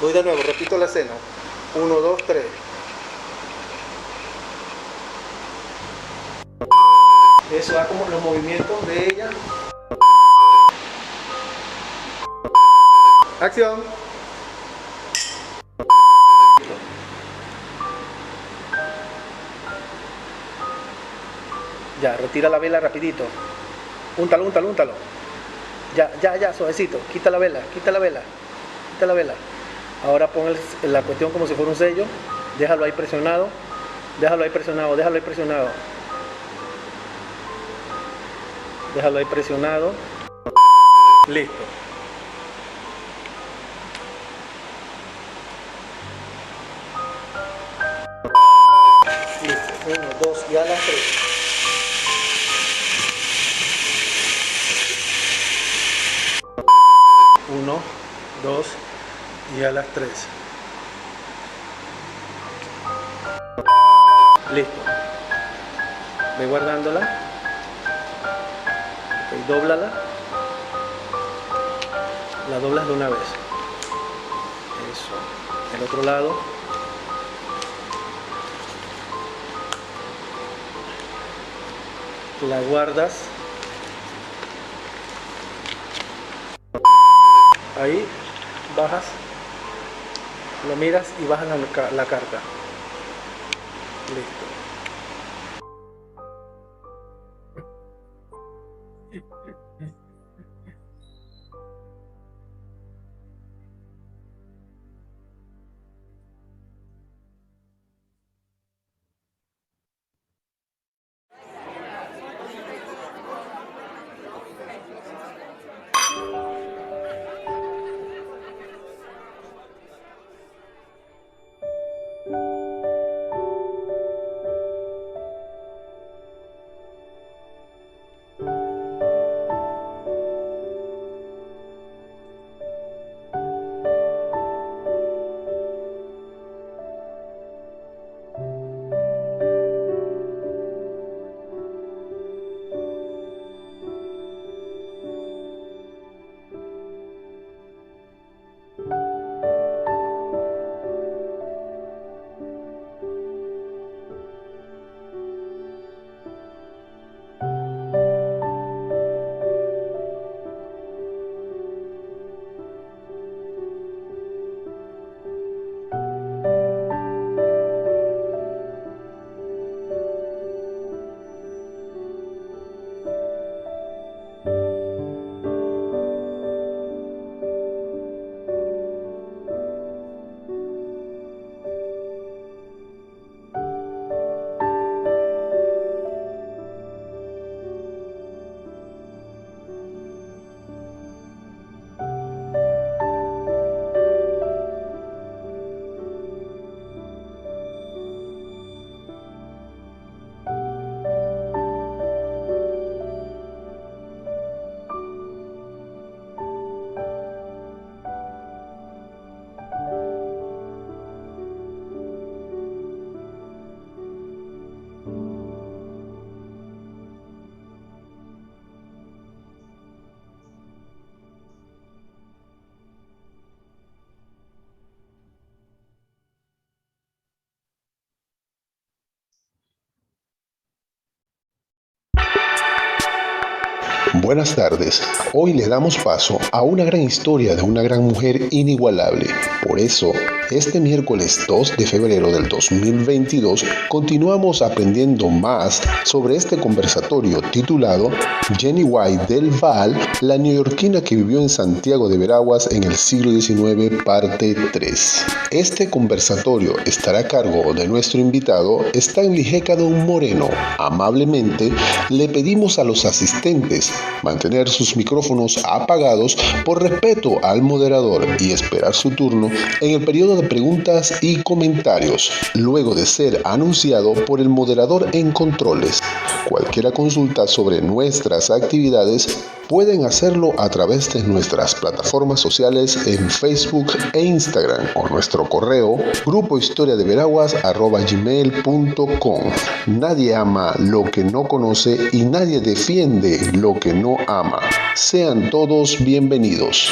Voy de nuevo, repito la escena. 1, 2, 3. Eso da como los movimientos de ella. Acción. Ya, retira la vela rapidito. Úntalo, úntalo, úntalo. Ya, suavecito. Quita la vela, quita la vela. Quita la vela. Ahora pon la cuestión como si fuera un sello. Déjalo ahí presionado. Déjalo ahí presionado, déjalo ahí presionado. Déjalo ahí presionado. Listo. Listo. 1, 2 y a las 3. Uno, dos y a las 3. Listo. Ve guardándola. Ok, dóblala. La doblas de una vez. Eso. El otro lado. La guardas. Ahí bajas, lo miras y bajas la carta. Listo. Buenas tardes, hoy le damos paso a una gran historia de una gran mujer inigualable. Por eso, este miércoles 2 de febrero del 2022 continuamos aprendiendo más sobre este conversatorio titulado Jenny White del Val, la neoyorquina que vivió en Santiago de Veraguas en el siglo XIX, parte 3. Este conversatorio estará a cargo de nuestro invitado Stanley Hecadon Moreno. Amablemente le pedimos a los asistentes mantener sus micrófonos apagados por respeto al moderador y esperar su turno en el periodo de preguntas y comentarios, luego de ser anunciado por el moderador en controles. Cualquier consulta sobre nuestras actividades pueden hacerlo a través de nuestras plataformas sociales en Facebook e Instagram o nuestro correo grupohistoriadeveraguas@gmail.com. Nadie ama lo que no conoce y nadie defiende lo que no ama. Sean todos bienvenidos.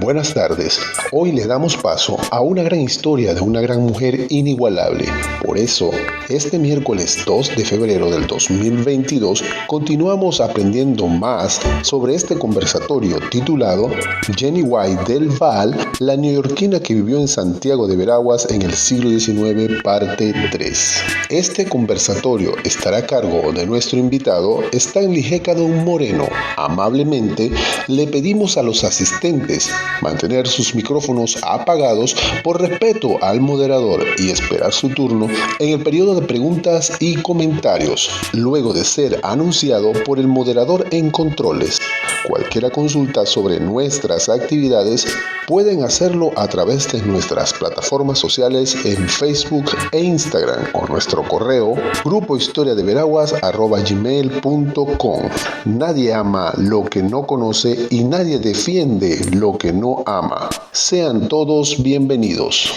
Buenas tardes. Hoy le damos paso a una gran historia de una gran mujer inigualable. Por eso, este miércoles 2 de febrero del 2022 continuamos aprendiendo más sobre este conversatorio titulado Jenny White del Val, la neoyorquina que vivió en Santiago de Veraguas en el siglo XIX, parte 3. Este conversatorio estará a cargo de nuestro invitado Stanley Hecadon Moreno. Amablemente, le pedimos a los asistentes mantener sus micrófonos apagados por respeto al moderador y esperar su turno en el periodo de preguntas y comentarios, luego de ser anunciado por el moderador en controles. Cualquier consulta sobre nuestras actividades pueden hacerlo a través de nuestras plataformas sociales en Facebook e Instagram o nuestro correo grupohistoriadeveraguas@gmail.com. Nadie ama lo que no conoce y nadie defiende lo que no ama. Sean todos bienvenidos.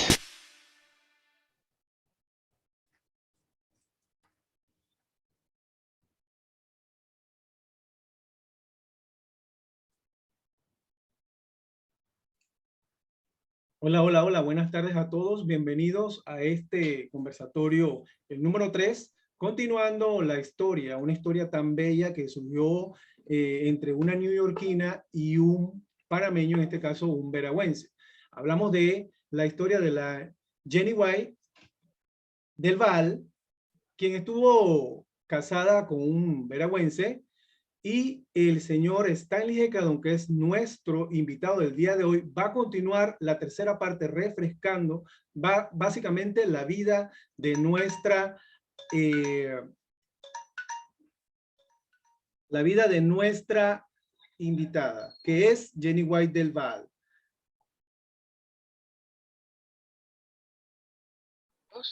Hola, hola, hola, buenas tardes a todos. Bienvenidos a este conversatorio, el número 3, continuando la historia, una historia tan bella que surgió entre una neoyorquina y un panameño, en este caso un veragüense. Hablamos de la historia de la Jenny White del Val, quien estuvo casada con un veragüense, y el señor Stanley Hecadon, que es nuestro invitado del día de hoy, va a continuar la tercera parte refrescando básicamente la vida de la vida de nuestra invitada, que es Jenny White del Val.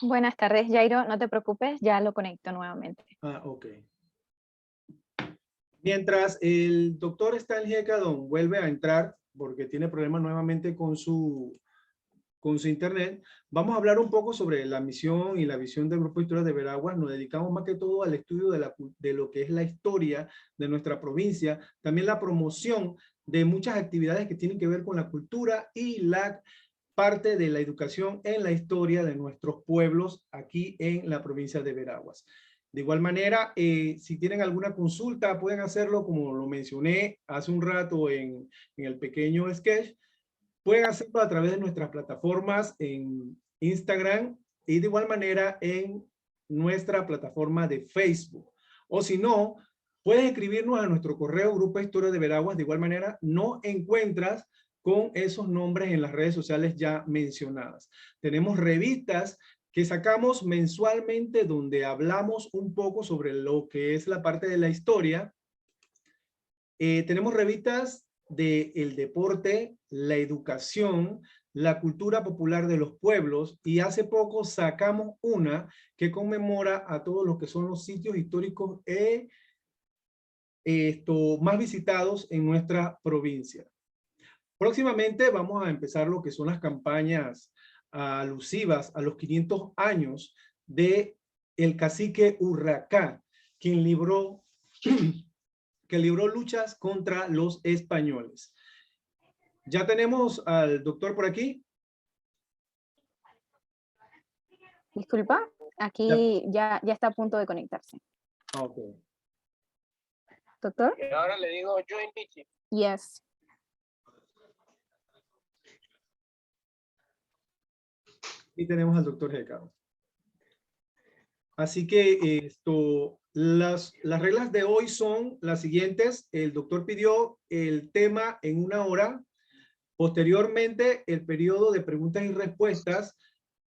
Buenas tardes, Jairo. No te preocupes, ya lo conecto nuevamente. Ok. Mientras el doctor Stanley Hecadon vuelve a entrar, porque tiene problemas nuevamente con su internet, vamos a hablar un poco sobre la misión y la visión del Grupo de Historia de Veraguas. Nos dedicamos más que todo al estudio de lo que es la historia de nuestra provincia, también la promoción de muchas actividades que tienen que ver con la cultura y la parte de la educación en la historia de nuestros pueblos aquí en la provincia de Veraguas. De igual manera, si tienen alguna consulta, pueden hacerlo como lo mencioné hace un rato en el pequeño sketch. Pueden hacerlo a través de nuestras plataformas en Instagram y de igual manera en nuestra plataforma de Facebook. O si no, puedes escribirnos a nuestro correo Grupo Historia de Veraguas. De igual manera, no encuentras con esos nombres en las redes sociales ya mencionadas. Tenemos revistas que sacamos mensualmente donde hablamos un poco sobre lo que es la parte de la historia. Tenemos revistas del deporte, la educación, la cultura popular de los pueblos, y hace poco sacamos una que conmemora a todos los que son los sitios históricos más visitados en nuestra provincia. Próximamente vamos a empezar lo que son las campañas alusivas a los 500 años de el cacique Urracá, quien libró luchas contra los españoles. ¿Ya tenemos al doctor por aquí? Disculpa, aquí ya está a punto de conectarse. Ok. ¿Doctor? Y ahora le digo join meeting. Yes. Y tenemos al doctor Hecadon. Así que las reglas de hoy son las siguientes. El doctor pidió el tema en 1 hora. Posteriormente, el periodo de preguntas y respuestas,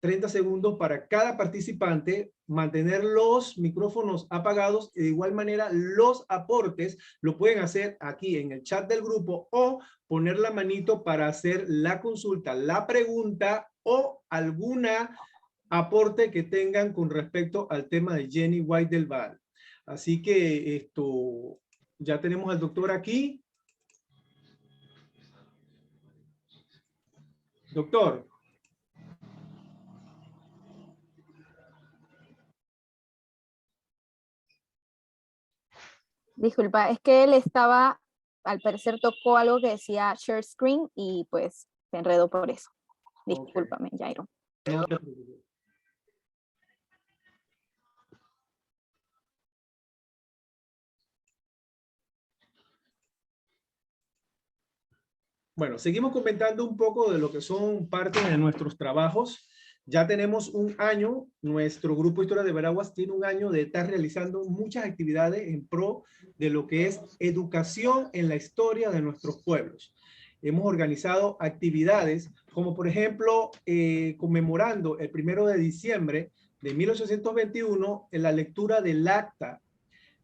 30 segundos para cada participante, mantener los micrófonos apagados, y de igual manera los aportes lo pueden hacer aquí en el chat del grupo o poner la manito para hacer la consulta, la pregunta o alguna aporte que tengan con respecto al tema de Jenny White del Val. Así que ya tenemos al doctor aquí. Doctor. Disculpa, es que él estaba al parecer tocó algo que decía share screen y pues se enredó por eso. Discúlpame, Jairo. No te preocupes. Bueno, seguimos comentando un poco de lo que son partes de nuestros trabajos. Ya tenemos un año, nuestro grupo Historia de Veraguas tiene un año de estar realizando muchas actividades en pro de lo que es educación en la historia de nuestros pueblos. Hemos organizado actividades como por ejemplo conmemorando el 1 de diciembre de 1821 en la lectura del acta.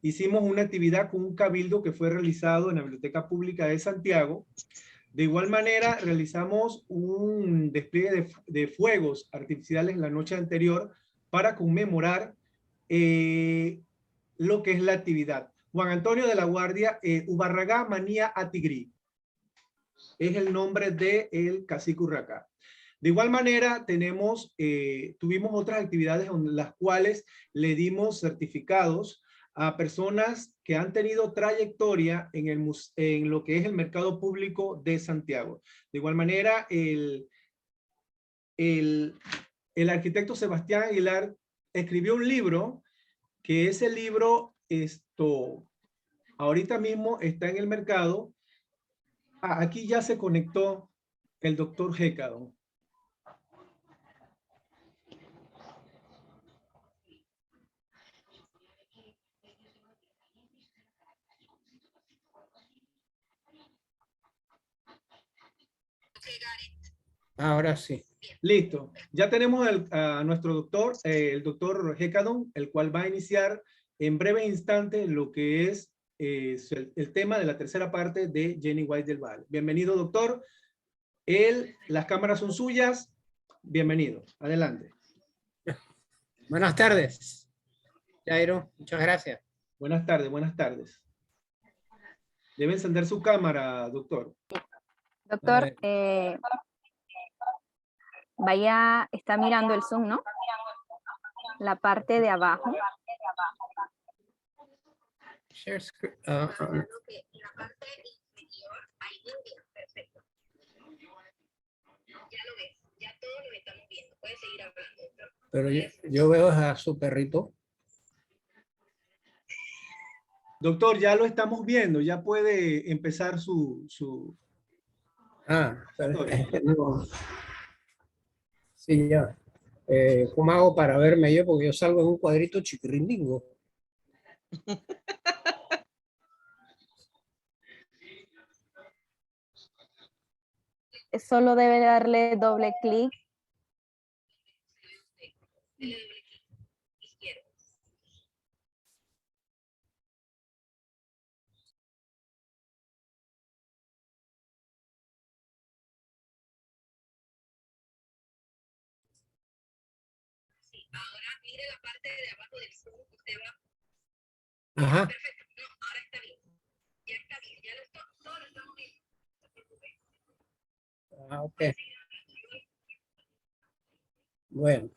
Hicimos una actividad con un cabildo que fue realizado en la Biblioteca Pública de Santiago. De igual manera, realizamos un despliegue de fuegos artificiales la noche anterior para conmemorar lo que es la actividad. Juan Antonio de la Guardia, Ubarragá Manía Atigrí, es el nombre del cacique Urracá. De igual manera, tuvimos otras actividades en las cuales le dimos certificados a personas que han tenido trayectoria en lo que es el mercado público de Santiago. De igual manera, el arquitecto Sebastián Aguilar escribió un libro, que ese libro ahorita mismo está en el mercado. Aquí ya se conectó el doctor Hécado. Ahora sí. Listo. Ya tenemos a nuestro doctor, el doctor Hecadon, el cual va a iniciar en breve instante lo que es el tema de la tercera parte de Jenny White del Valle. Bienvenido, doctor. Las cámaras son suyas. Bienvenido. Adelante. Buenas tardes, Jairo. Muchas gracias. Buenas tardes, buenas tardes. Debe encender su cámara, doctor. Doctor, está mirando el Zoom, ¿no? La parte de abajo. Share screen. La parte inferior hay línea, perfecto. Ya lo ves, ya todos lo estamos viendo. Puedes seguir hablando, doctor. Pero yo veo a su perrito. Doctor, ya lo estamos viendo. Ya puede empezar su... Pero, no. Sí, ya. ¿Cómo hago para verme yo? Porque yo salgo en un cuadrito chiquirindingo. Solo debe darle doble clic. Ahora mire la parte de abajo del Zoom, usted va. Ajá. Perfecto, no, ahora está bien. Ya está bien, todo lo estamos viendo. No se preocupe. Ok. Bueno.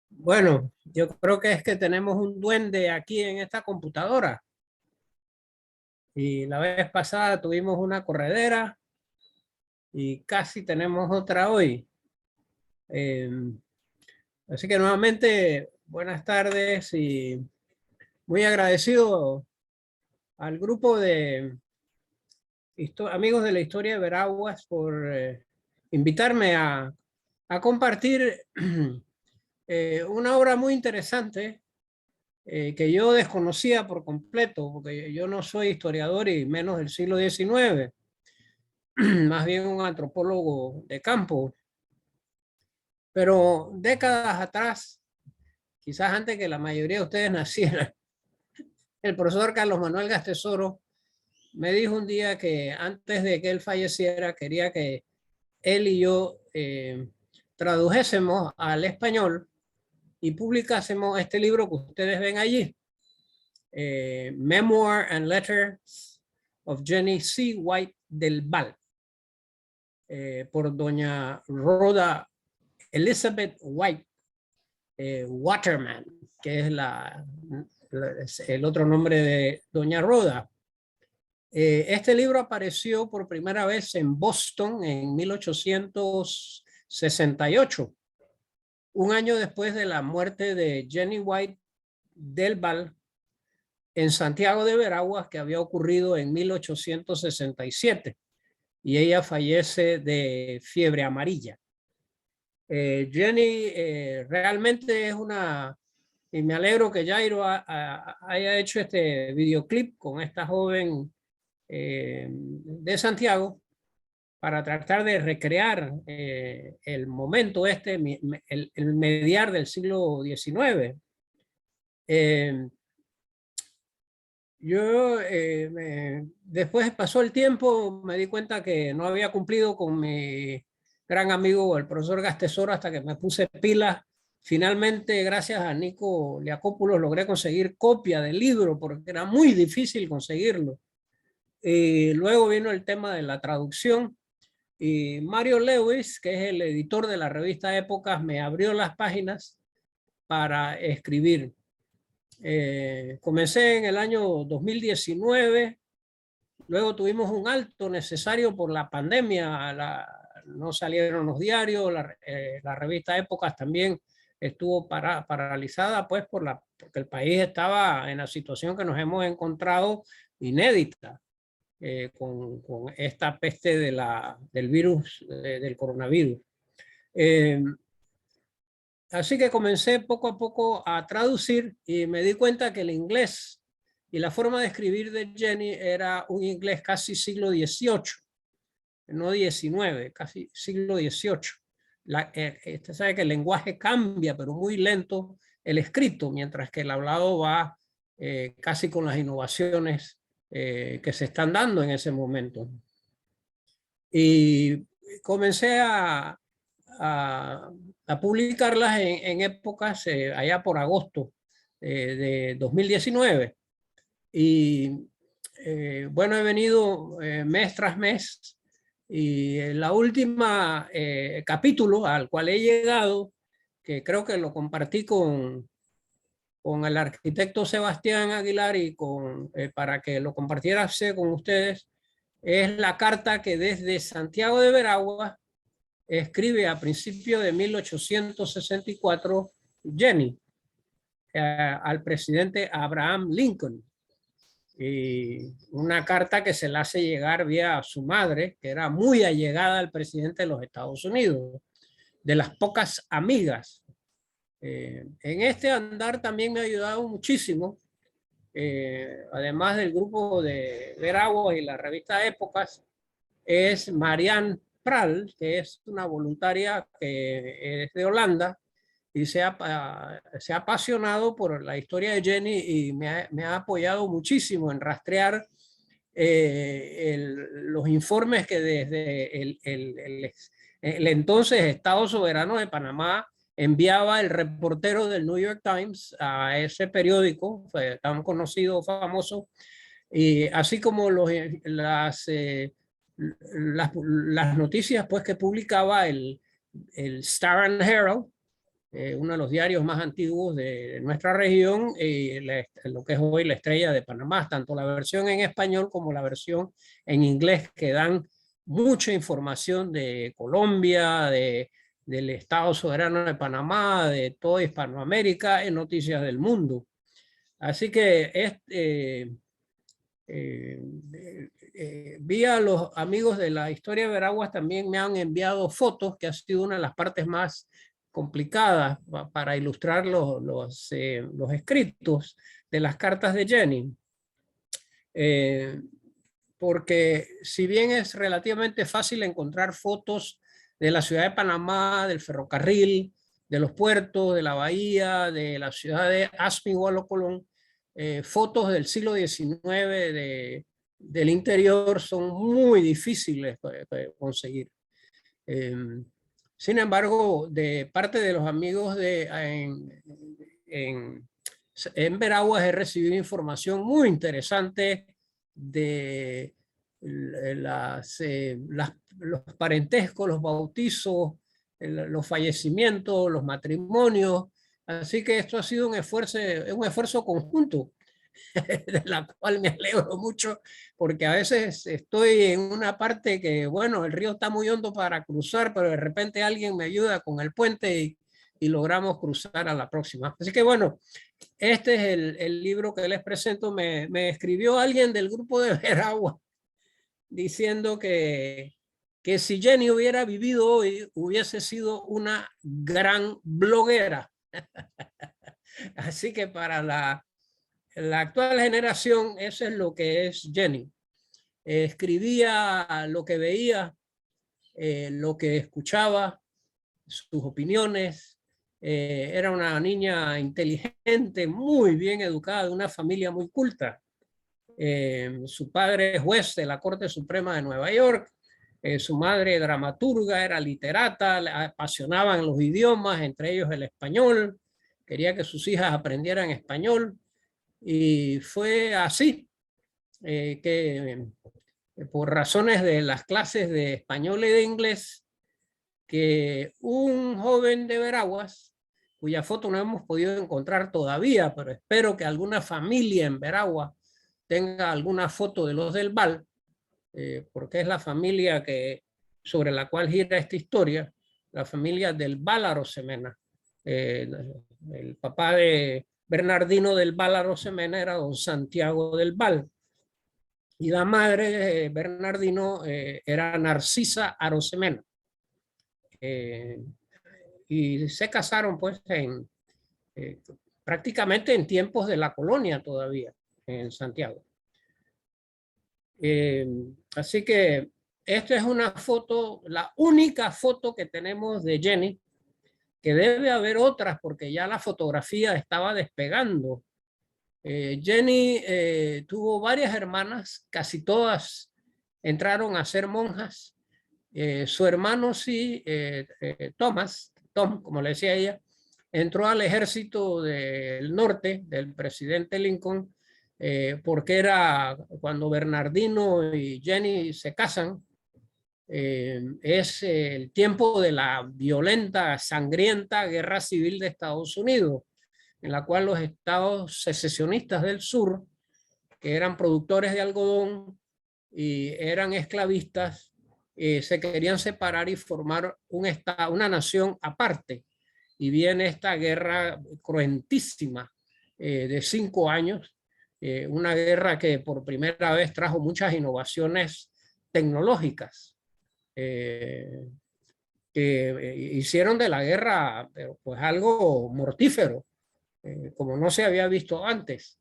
Bueno, yo creo que es que tenemos un duende aquí en esta computadora. Y la vez pasada tuvimos una corredera y casi tenemos otra hoy. Así que nuevamente, buenas tardes y muy agradecido al grupo de amigos de la historia de Veraguas por invitarme a compartir una obra muy interesante que yo desconocía por completo, porque yo no soy historiador y menos del siglo XIX, más bien un antropólogo de campo. Pero décadas atrás, quizás antes que la mayoría de ustedes nacieran, el profesor Carlos Manuel Gastesoro me dijo un día que antes de que él falleciera quería que él y yo tradujésemos al español y publicásemos este libro que ustedes ven allí, Memoir and Letters of Jenny C. White del Val, por doña Rhoda Elizabeth White Waterman, que es la el otro nombre de Doña Rhoda. Este libro apareció por primera vez en Boston en 1868, un año después de la muerte de Jenny White del Val en Santiago de Veraguas, que había ocurrido en 1867, y ella fallece de fiebre amarilla. Jenny realmente es una, y me alegro que Jairo haya hecho este videoclip con esta joven de Santiago para tratar de recrear el momento el mediar del siglo XIX. Después pasó el tiempo, me di cuenta que no había cumplido con mi gran amigo el profesor Gastesoro hasta que me puse pilas. Finalmente, gracias a Nico Liacopoulos, logré conseguir copia del libro porque era muy difícil conseguirlo. Y luego vino el tema de la traducción y Mario Lewis, que es el editor de la revista Épocas, me abrió las páginas para escribir. Comencé en el año 2019, luego tuvimos un alto necesario por la pandemia, no salieron los diarios, la revista Épocas también estuvo paralizada pues porque el país estaba en la situación que nos hemos encontrado inédita con esta peste del virus, del coronavirus. Así que comencé poco a poco a traducir y me di cuenta que el inglés y la forma de escribir de Jenny era un inglés casi siglo XVIII, no XIX, casi siglo XVIII. Usted sabe que el lenguaje cambia, pero muy lento el escrito, mientras que el hablado va casi con las innovaciones que se están dando en ese momento. Y comencé a publicarlas en épocas allá por agosto de 2019. Y bueno, he venido mes tras mes y la última capítulo al cual he llegado, que creo que lo compartí con el arquitecto Sebastián Aguilar y para que lo compartiera con ustedes, es la carta que desde Santiago de Veraguas escribe a principios de 1864 Jenny al presidente Abraham Lincoln. Y una carta que se le hace llegar vía su madre, que era muy allegada al presidente de los Estados Unidos, de las pocas amigas. En este andar también me ha ayudado muchísimo, además del grupo de Veraguas y la revista Épocas, es Marianne Pral, que es una voluntaria que es de Holanda y se ha apasionado por la historia de Jenny y me ha apoyado muchísimo en rastrear los informes que desde el entonces Estado Soberano de Panamá enviaba el reportero del New York Times a ese periódico tan conocido, famoso, y así como las noticias pues, que publicaba el Star and Herald, uno de los diarios más antiguos de nuestra región, lo que es hoy la Estrella de Panamá, tanto la versión en español como la versión en inglés, que dan mucha información de Colombia, del Estado Soberano de Panamá, de toda Hispanoamérica, en noticias del mundo. Así que vía los amigos de la historia de Veraguas también me han enviado fotos, que ha sido una de las partes más complicadas para ilustrar los escritos de las cartas de Jenny. Porque si bien es relativamente fácil encontrar fotos de la ciudad de Panamá, del ferrocarril, de los puertos, de la bahía, de la ciudad de Aspinwall, Colón, fotos del siglo XIX del interior son muy difíciles de conseguir. Sin embargo, de parte de los amigos en Veraguas he recibido información muy interesante de los parentescos, los bautizos, los fallecimientos, los matrimonios Así que esto ha sido un esfuerzo conjunto, de la cual me alegro mucho, porque a veces estoy en una parte que, bueno, el río está muy hondo para cruzar, pero de repente alguien me ayuda con el puente y logramos cruzar a la próxima. Así que bueno, este es el libro que les presento. Me escribió alguien del grupo de Veragua diciendo que si Jenny hubiera vivido hoy, hubiese sido una gran bloguera. Así que para la actual generación, eso es lo que es Jenny. Escribía lo que veía, lo que escuchaba, sus opiniones. Era una niña inteligente, muy bien educada, de una familia muy culta. Su padre es juez de la Corte Suprema de Nueva York. Su madre dramaturga, era literata, le apasionaban los idiomas, entre ellos el español. Quería que sus hijas aprendieran español. Y fue así que por razones de las clases de español y de inglés, que un joven de Veraguas, cuya foto no hemos podido encontrar todavía, pero espero que alguna familia en Veraguas tenga alguna foto de los del Val, porque es la familia sobre la cual gira esta historia, la familia del Val Arosemena. El papá de Bernardino del Val Arosemena era don Santiago del Val, y la madre de Bernardino era Narcisa Arosemena. Y se casaron pues prácticamente en tiempos de la colonia todavía, en Santiago. Así que esta es una foto, la única foto que tenemos de Jenny, que debe haber otras porque ya la fotografía estaba despegando. Jenny tuvo varias hermanas, casi todas entraron a ser monjas. Su hermano sí, Tom, como le decía ella, entró al ejército del norte del presidente Lincoln, porque era cuando Bernardino y Jenny se casan, es el tiempo de la violenta, sangrienta guerra civil de Estados Unidos, en la cual los estados secesionistas del sur, que eran productores de algodón y eran esclavistas, se querían separar y formar una nación aparte. Y viene esta guerra cruentísima de 5 años, una guerra que por primera vez trajo muchas innovaciones tecnológicas, que hicieron de la guerra pues algo mortífero, como no se había visto antes.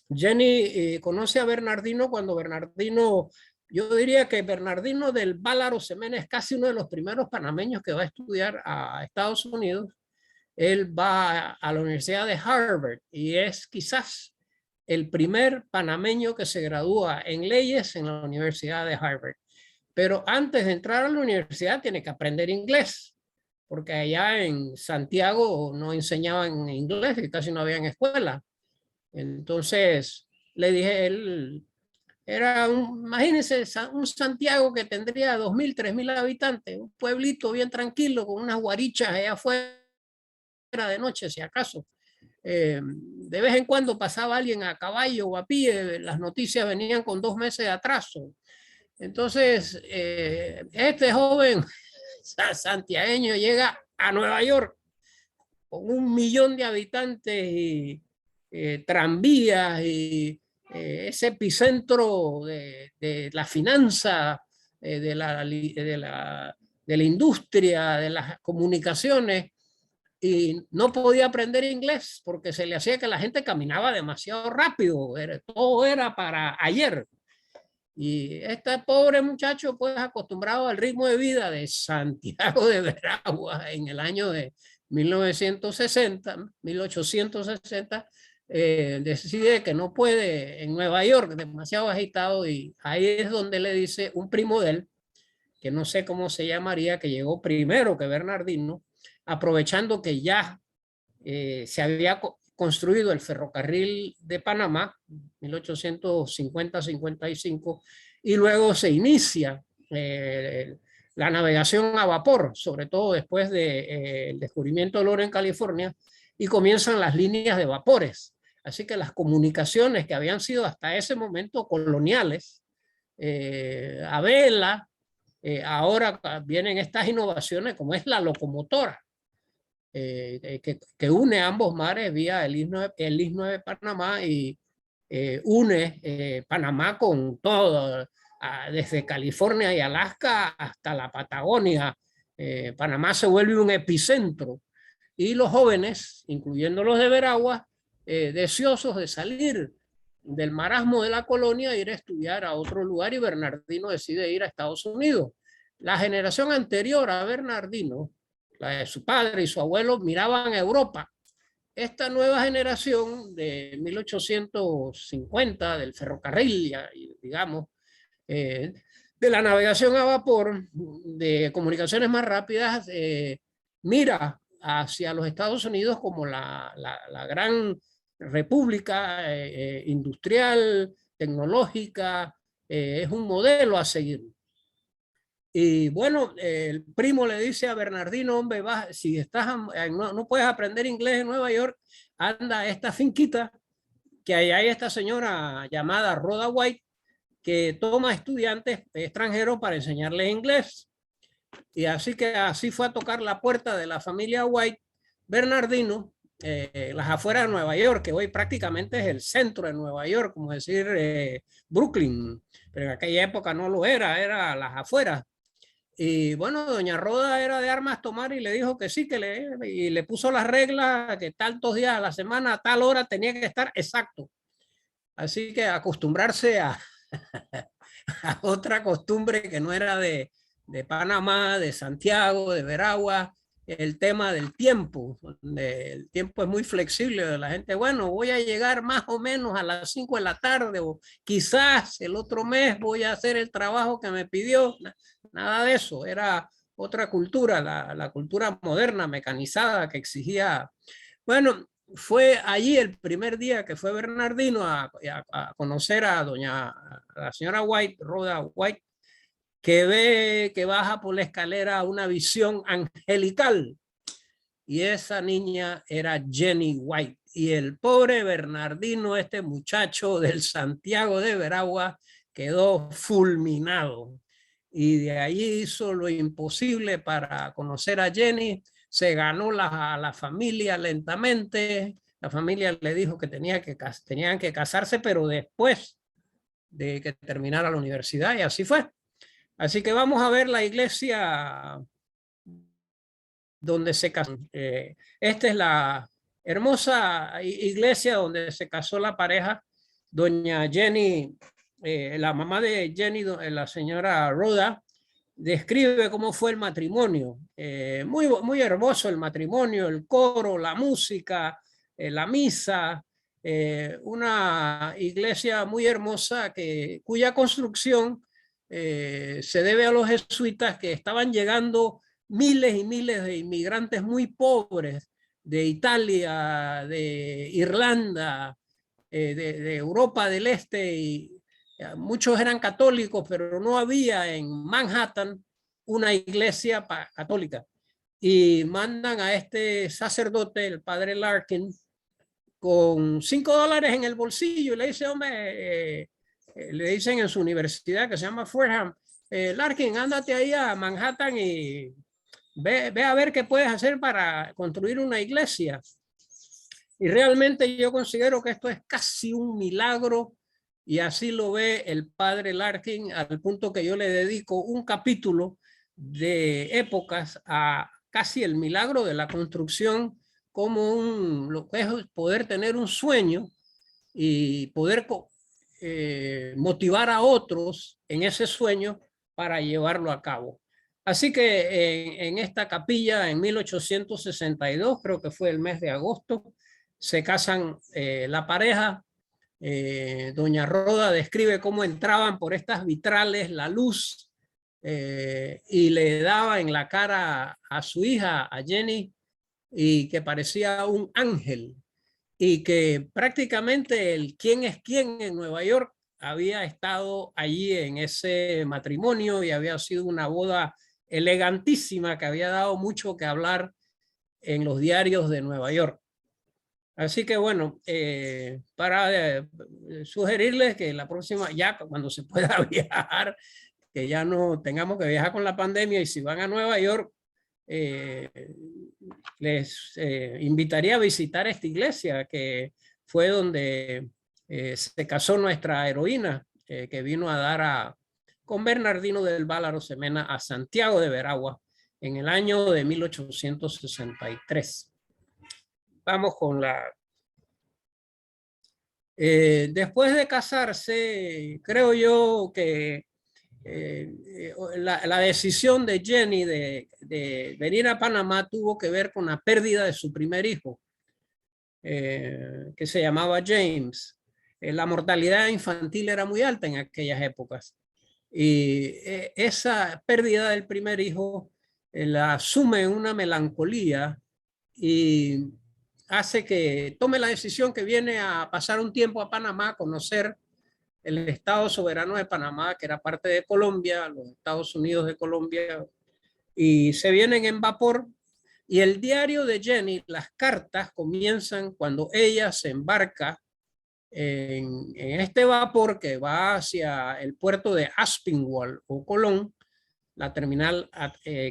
Jenny conoce a Bernardino cuando Bernardino, yo diría que Bernardino del Val Arosemena es casi uno de los primeros panameños que va a estudiar a Estados Unidos. Él va a la Universidad de Harvard y es quizás el primer panameño que se gradúa en leyes en la Universidad de Harvard. Pero antes de entrar a la universidad tiene que aprender inglés, porque allá en Santiago no enseñaban inglés y casi no había en escuela. Entonces le dije, él era imagínense, un Santiago que tendría 2.000, 3.000 habitantes, un pueblito bien tranquilo con unas guarichas allá afuera de noche, si acaso. De vez en cuando pasaba alguien a caballo o a pie, las noticias venían con 2 meses de atraso. Entonces, este joven santiagueño llega a Nueva York con 1 millón de habitantes y tranvías y ese epicentro de la finanza, de la industria, de las comunicaciones, y no podía aprender inglés porque se le hacía que la gente caminaba demasiado rápido, todo era para ayer. Y este pobre muchacho, pues acostumbrado al ritmo de vida de Santiago de Veraguas en el año de 1860, decide que no puede en Nueva York, demasiado agitado, y ahí es donde le dice un primo de él, que no sé cómo se llamaría, que llegó primero que Bernardino, aprovechando que ya se había construido el ferrocarril de Panamá, 1850-55, y luego se inicia la navegación a vapor, sobre todo después del descubrimiento del oro en California, y comienzan las líneas de vapores. Así que las comunicaciones que habían sido hasta ese momento coloniales, a vela, ahora vienen estas innovaciones como es la locomotora, que une ambos mares vía el istmo de Panamá y une Panamá con todo, desde California y Alaska hasta la Patagonia. Panamá se vuelve un epicentro y los jóvenes, incluyendo los de Veraguas, deseosos de salir del marasmo de la colonia e ir a estudiar a otro lugar, y Bernardino decide ir a Estados Unidos. La generación anterior a Bernardino, la de su padre y su abuelo, miraban a Europa. Esta nueva generación de 1850, del ferrocarril, digamos, de la navegación a vapor, de comunicaciones más rápidas, mira hacia los Estados Unidos como la gran república industrial, tecnológica, es un modelo a seguir. Y bueno, el primo le dice a Bernardino, hombre, si estás, no puedes aprender inglés en Nueva York, anda a esta finquita, que ahí hay esta señora llamada Rhoda White, que toma estudiantes extranjeros para enseñarles inglés. Y así fue a tocar la puerta de la familia White, Bernardino, las afueras de Nueva York, que hoy prácticamente es el centro de Nueva York, como decir Brooklyn, pero en aquella época no lo era las afueras. Y bueno, doña Roda era de armas tomar y le dijo que sí, y le puso las reglas, que tantos días a la semana, a tal hora tenía que estar exacto. Así que acostumbrarse a otra costumbre que no era de Panamá, de Santiago, de Veraguas, el tema del tiempo. El tiempo es muy flexible. La gente, bueno, voy a llegar más o menos a las 5 de la tarde, o quizás el otro mes voy a hacer el trabajo que me pidió. Nada de eso, era otra cultura, la cultura moderna, mecanizada, que exigía. Bueno, fue allí el primer día que fue Bernardino a conocer a la señora White, Rhoda White, que ve que baja por la escalera una visión angelical. Y esa niña era Jenny White. Y el pobre Bernardino, este muchacho del Santiago de Veraguas, quedó fulminado. Y de ahí hizo lo imposible para conocer a Jenny. Se ganó a la familia lentamente. La familia le dijo que tenían que casarse, pero después de que terminara la universidad, y así fue. Así que vamos a ver la iglesia donde se casó. Esta es la hermosa iglesia donde se casó la pareja. Doña Jenny, la mamá de Jenny, la señora Rhoda, describe cómo fue el matrimonio. Muy, muy hermoso el matrimonio, el coro, la música, la misa. Una iglesia muy hermosa cuya construcción se debe a los jesuitas, que estaban llegando miles y miles de inmigrantes muy pobres de Italia, de Irlanda, de Europa del Este, y muchos eran católicos, pero no había en Manhattan una iglesia católica. Y mandan a este sacerdote, el padre Larkin, con $5 en el bolsillo, y le dice, hombre, le dicen en su universidad, que se llama Fordham, Larkin, ándate ahí a Manhattan y ve a ver qué puedes hacer para construir una iglesia. Y realmente yo considero que esto es casi un milagro, y así lo ve el padre Larkin, al punto que yo le dedico un capítulo de épocas a casi el milagro de la construcción, como lo que es poder tener un sueño y poder motivar a otros en ese sueño para llevarlo a cabo. Así que en esta capilla, en 1862, creo que fue el mes de agosto, se casan la pareja. Doña Roda describe cómo entraban por estas vitrales la luz y le daba en la cara a su hija, a Jenny, y que parecía un ángel, y que prácticamente el quién es quién en Nueva York había estado allí en ese matrimonio, y había sido una boda elegantísima que había dado mucho que hablar en los diarios de Nueva York. Así que bueno, para sugerirles que la próxima, ya cuando se pueda viajar, que ya no tengamos que viajar con la pandemia, y si van a Nueva York, les invitaría a visitar esta iglesia que fue donde se casó nuestra heroína, que vino a dar con Bernardino del Val Arosemena a Santiago de Veraguas en el año de 1863. Vamos con la... después de casarse, creo yo que la decisión de Jenny de venir a Panamá tuvo que ver con la pérdida de su primer hijo, que se llamaba James. La mortalidad infantil era muy alta en aquellas épocas. Y esa pérdida del primer hijo la sume en una melancolía y hace que tome la decisión que viene a pasar un tiempo a Panamá, a conocer el Estado soberano de Panamá, que era parte de Colombia, los Estados Unidos de Colombia, y se vienen en vapor. Y el diario de Jenny, las cartas comienzan cuando ella se embarca en este vapor que va hacia el puerto de Aspinwall o Colón, la terminal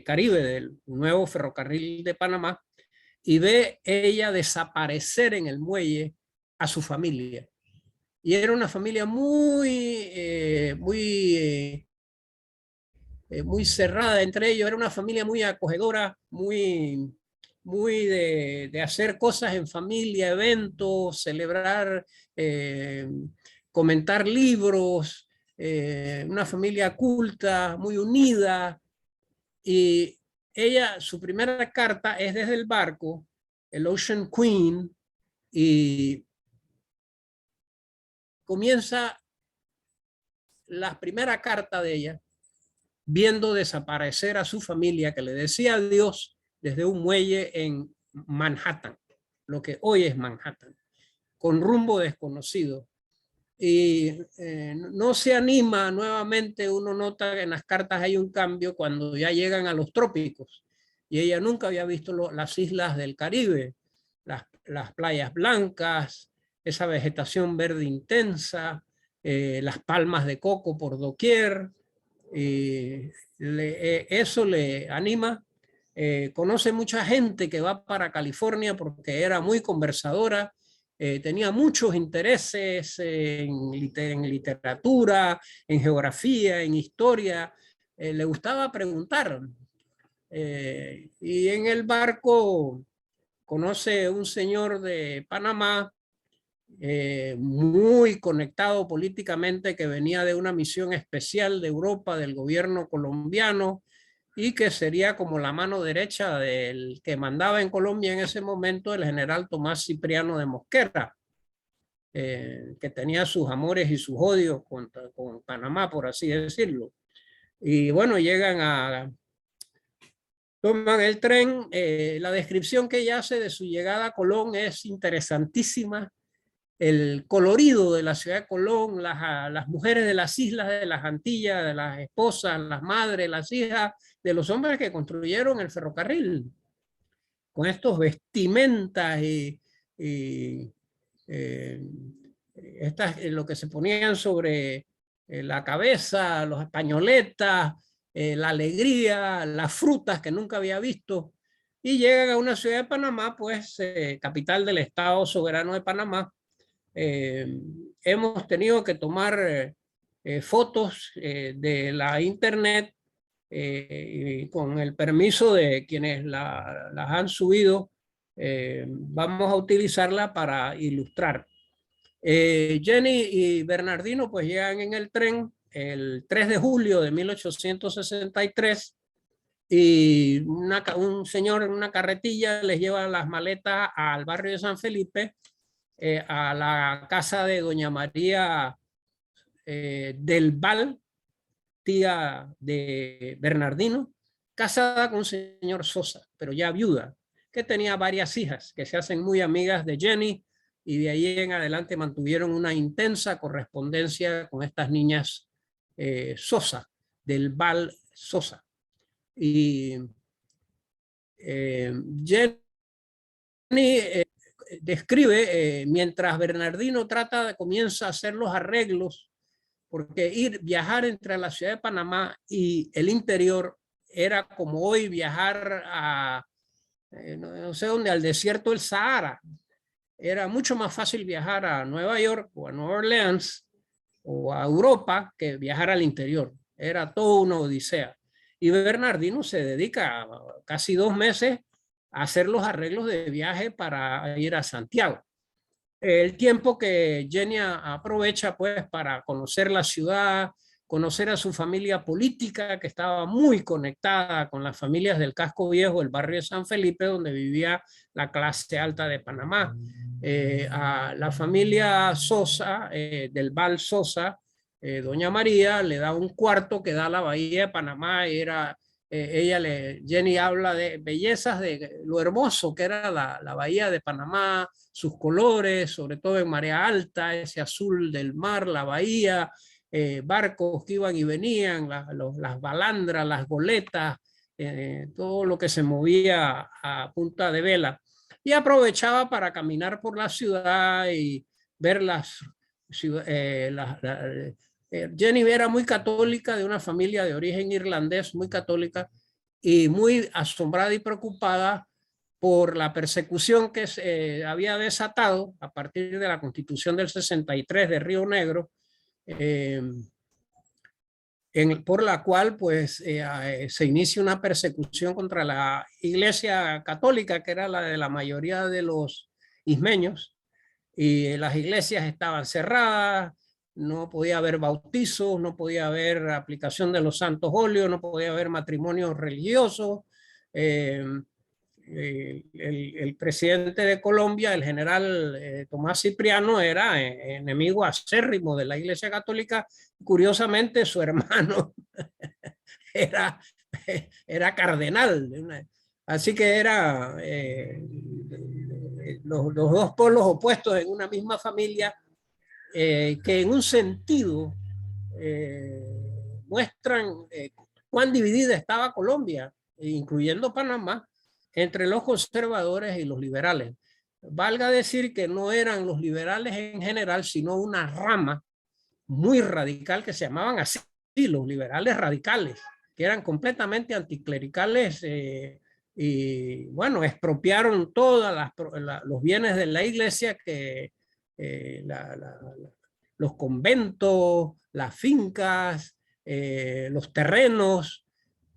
Caribe del nuevo ferrocarril de Panamá, y ve ella desaparecer en el muelle a su familia. Y era una familia muy cerrada entre ellos, era una familia muy acogedora, muy de hacer cosas en familia, eventos, celebrar, comentar libros, una familia culta, muy unida. Y ella, su primera carta es desde el barco, el Ocean Queen, y comienza la primera carta de ella viendo desaparecer a su familia, que le decía adiós desde un muelle en Manhattan, lo que hoy es Manhattan, con rumbo desconocido. Y no se anima nuevamente. Uno nota que en las cartas hay un cambio cuando ya llegan a los trópicos, y ella nunca había visto las islas del Caribe, las playas blancas, esa vegetación verde intensa, las palmas de coco por doquier. Eso le anima. Conoce mucha gente que va para California porque era muy conversadora, tenía muchos intereses en literatura, en geografía, en historia, le gustaba preguntar. Y en el barco conoce un señor de Panamá, muy conectado políticamente, que venía de una misión especial de Europa del gobierno colombiano y que sería como la mano derecha del que mandaba en Colombia en ese momento, el general Tomás Cipriano de Mosquera, que tenía sus amores y sus odios con Panamá, por así decirlo. Y bueno, toman el tren. La descripción que ella hace de su llegada a Colón es interesantísima. El colorido de la ciudad de Colón, las mujeres de las islas de las Antillas, de las esposas, las madres, las hijas de los hombres que construyeron el ferrocarril, con estos vestimentas y lo que se ponían sobre la cabeza, los pañoletas, la alegría, las frutas que nunca había visto, y llegan a una ciudad de Panamá, pues capital del Estado soberano de Panamá. Hemos tenido que tomar fotos de la internet, y con el permiso de quienes las han subido, vamos a utilizarla para ilustrar. Jenny y Bernardino pues llegan en el tren el 3 de julio de 1863, y un señor en una carretilla les lleva las maletas al barrio de San Felipe, a la casa de doña María del Val, tía de Bernardino, casada con un señor Sosa, pero ya viuda, que tenía varias hijas que se hacen muy amigas de Jenny, y de ahí en adelante mantuvieron una intensa correspondencia con estas niñas Sosa, del Val Sosa. Y Jenny describe, mientras Bernardino comienza a hacer los arreglos, porque viajar entre la ciudad de Panamá y el interior era como hoy viajar a, no sé dónde, al desierto del Sahara. Era mucho más fácil viajar a Nueva York o a Nueva Orleans o a Europa que viajar al interior. Era toda una odisea. Y Bernardino se dedica casi 2 meses a hacer los arreglos de viaje para ir a Santiago. El tiempo que Jenny aprovecha pues para conocer la ciudad, conocer a su familia política, que estaba muy conectada con las familias del Casco Viejo, el barrio de San Felipe, donde vivía la clase alta de Panamá. A la familia Sosa, del Val Sosa, doña María le da un cuarto que da a la bahía de Panamá. Jenny habla de bellezas, de lo hermoso que era la bahía de Panamá, sus colores, sobre todo en marea alta, ese azul del mar, la bahía, barcos que iban y venían, las balandras, las goletas, todo lo que se movía a punta de vela. Y aprovechaba para caminar por la ciudad y ver Jenny era muy católica, de una familia de origen irlandés, muy católica, y muy asombrada y preocupada por la persecución que se había desatado a partir de la Constitución del 63 de Río Negro, por la cual pues, se inicia una persecución contra la Iglesia Católica, que era la de la mayoría de los ismeños, y las iglesias estaban cerradas, no podía haber bautizos, no podía haber aplicación de los santos óleos, no podía haber matrimonios religiosos. El presidente de Colombia, el general Tomás Cipriano, era enemigo acérrimo de la Iglesia Católica. Curiosamente, su hermano era cardenal. Así que era los dos polos opuestos en una misma familia, que en un sentido muestran cuán dividida estaba Colombia, incluyendo Panamá, entre los conservadores y los liberales. Valga decir que no eran los liberales en general, sino una rama muy radical que se llamaban así, los liberales radicales, que eran completamente anticlericales, y bueno, expropiaron todos los bienes de la iglesia, que los conventos, las fincas, los terrenos.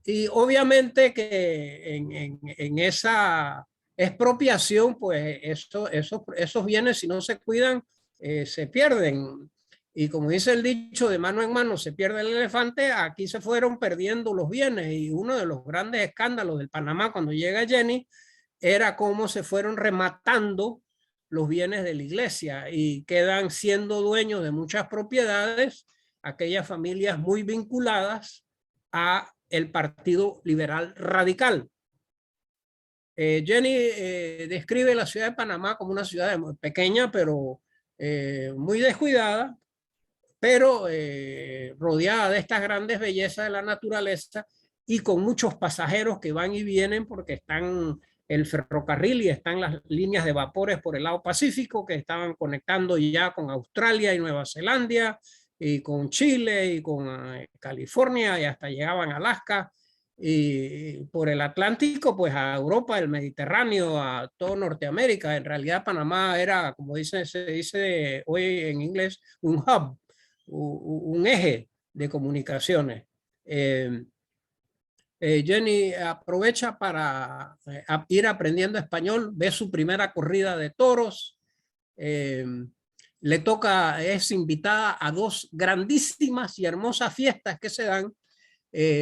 Y obviamente que en esa expropiación, pues esos bienes, si no se cuidan, se pierden. Y como dice el dicho, de mano en mano se pierde el elefante. Aquí se fueron perdiendo los bienes, y uno de los grandes escándalos del Panamá cuando llega Jenny era cómo se fueron rematando los bienes de la iglesia y quedan siendo dueños de muchas propiedades aquellas familias muy vinculadas a el Partido Liberal Radical. Jenny describe la ciudad de Panamá como una ciudad pequeña, pero muy descuidada, pero rodeada de estas grandes bellezas de la naturaleza y con muchos pasajeros que van y vienen, porque están el ferrocarril y están las líneas de vapores por el lado Pacífico que estaban conectando ya con Australia y Nueva Zelanda, y con Chile y con California, y hasta llegaban a Alaska, y por el Atlántico pues a Europa, el Mediterráneo, a todo Norteamérica. En realidad Panamá era, como se dice hoy en inglés, un hub, un eje de comunicaciones. Jenny aprovecha para ir aprendiendo español, ve su primera corrida de toros, le toca, es invitada a 2 grandísimas y hermosas fiestas que se dan.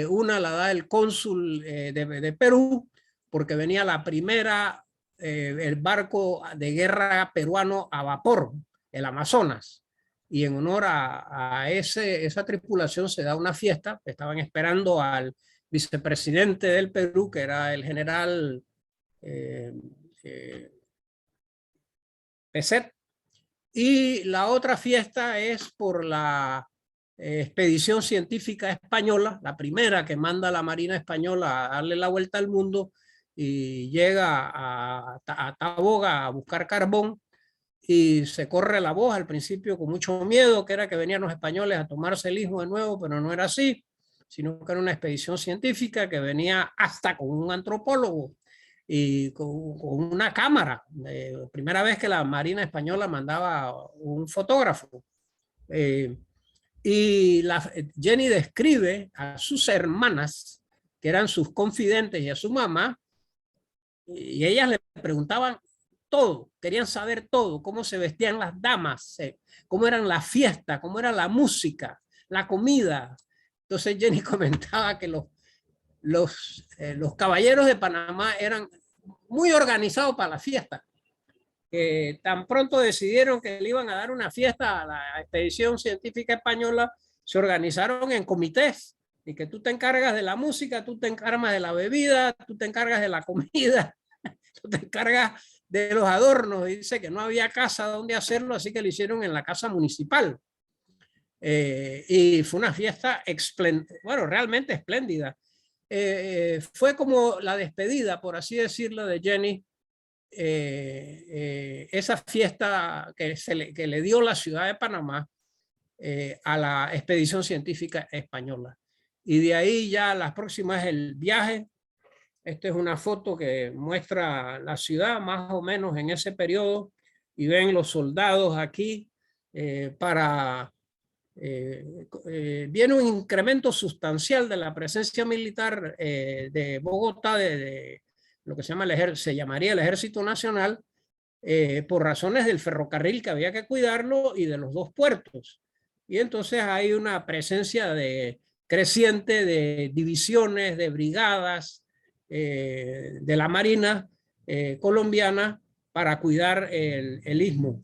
Una la da el cónsul de Perú, porque venía la primera, el barco de guerra peruano a vapor, el Amazonas, y en honor a esa tripulación se da una fiesta. Estaban esperando al vicepresidente del Perú, que era el general Peset. Y la otra fiesta es por la expedición científica española, la primera que manda la Marina Española a darle la vuelta al mundo, y llega a Taboga a buscar carbón, y se corre la voz al principio con mucho miedo, que era que venían los españoles a tomarse el istmo de nuevo, pero no era así, sino que era una expedición científica que venía hasta con un antropólogo y con una cámara. Primera vez que la Marina Española mandaba un fotógrafo. Y Jenny describe a sus hermanas, que eran sus confidentes, y a su mamá, y ellas le preguntaban todo, querían saber todo, cómo se vestían las damas, cómo eran las fiestas, cómo era la música, la comida. Entonces Jenny comentaba que los caballeros de Panamá eran muy organizados para la fiesta. Que tan pronto decidieron que le iban a dar una fiesta a la expedición científica española, se organizaron en comités, y que tú te encargas de la música, tú te encargas de la bebida, tú te encargas de la comida, tú te encargas de los adornos. Y dice que no había casa donde hacerlo, así que lo hicieron en la casa municipal. Y fue una fiesta bueno, realmente espléndida. Fue como la despedida, por así decirlo, de Jenny. Esa fiesta que le dio la ciudad de Panamá a la expedición científica española. Y de ahí ya las próximas el viaje. Esta es una foto que muestra la ciudad más o menos en ese periodo, y ven los soldados aquí viene un incremento sustancial de la presencia militar de Bogotá, de lo que se llamaría el Ejército Nacional, por razones del ferrocarril que había que cuidarlo y de los dos puertos. Y entonces hay una presencia creciente de divisiones, de brigadas de la Marina colombiana para cuidar el istmo.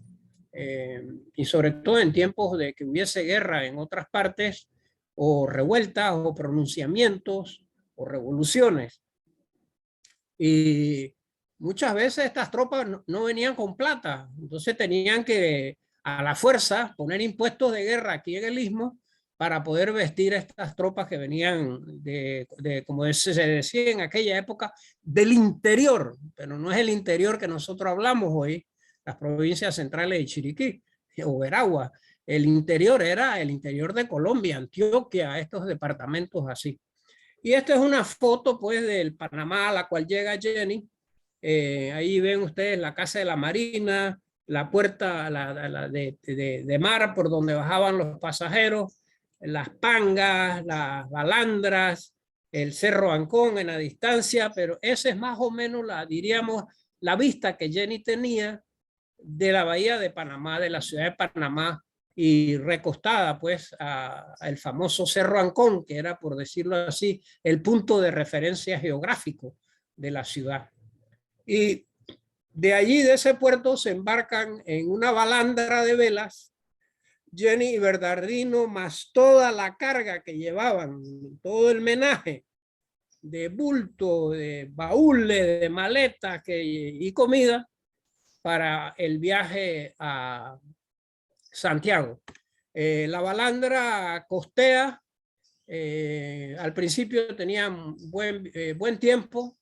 Y sobre todo en tiempos de que hubiese guerra en otras partes, o revueltas, o pronunciamientos, o revoluciones. Y muchas veces estas tropas no venían con plata, entonces tenían que a la fuerza poner impuestos de guerra aquí en el istmo para poder vestir a estas tropas que venían como se decía en aquella época, del interior, pero no es el interior que nosotros hablamos hoy, las provincias centrales de Chiriquí o Veraguas. El interior era el interior de Colombia, Antioquia, estos departamentos así. Y esta es una foto pues del Panamá a la cual llega Jenny. Ahí ven ustedes la Casa de la Marina, la puerta de mar por donde bajaban los pasajeros, las pangas, las balandras, el Cerro Ancón en la distancia, pero esa es más o menos diríamos, la vista que Jenny tenía de la bahía de Panamá, de la ciudad de Panamá, y recostada pues al famoso Cerro Ancón, que era, por decirlo así, el punto de referencia geográfico de la ciudad. Y de allí, de ese puerto, se embarcan en una balandra de velas, Jenny y Bernardino, más toda la carga que llevaban, todo el menaje de bulto, de baúles, de maletas y comida para el viaje a Santiago. La balandra costea, al principio tenía buen tiempo,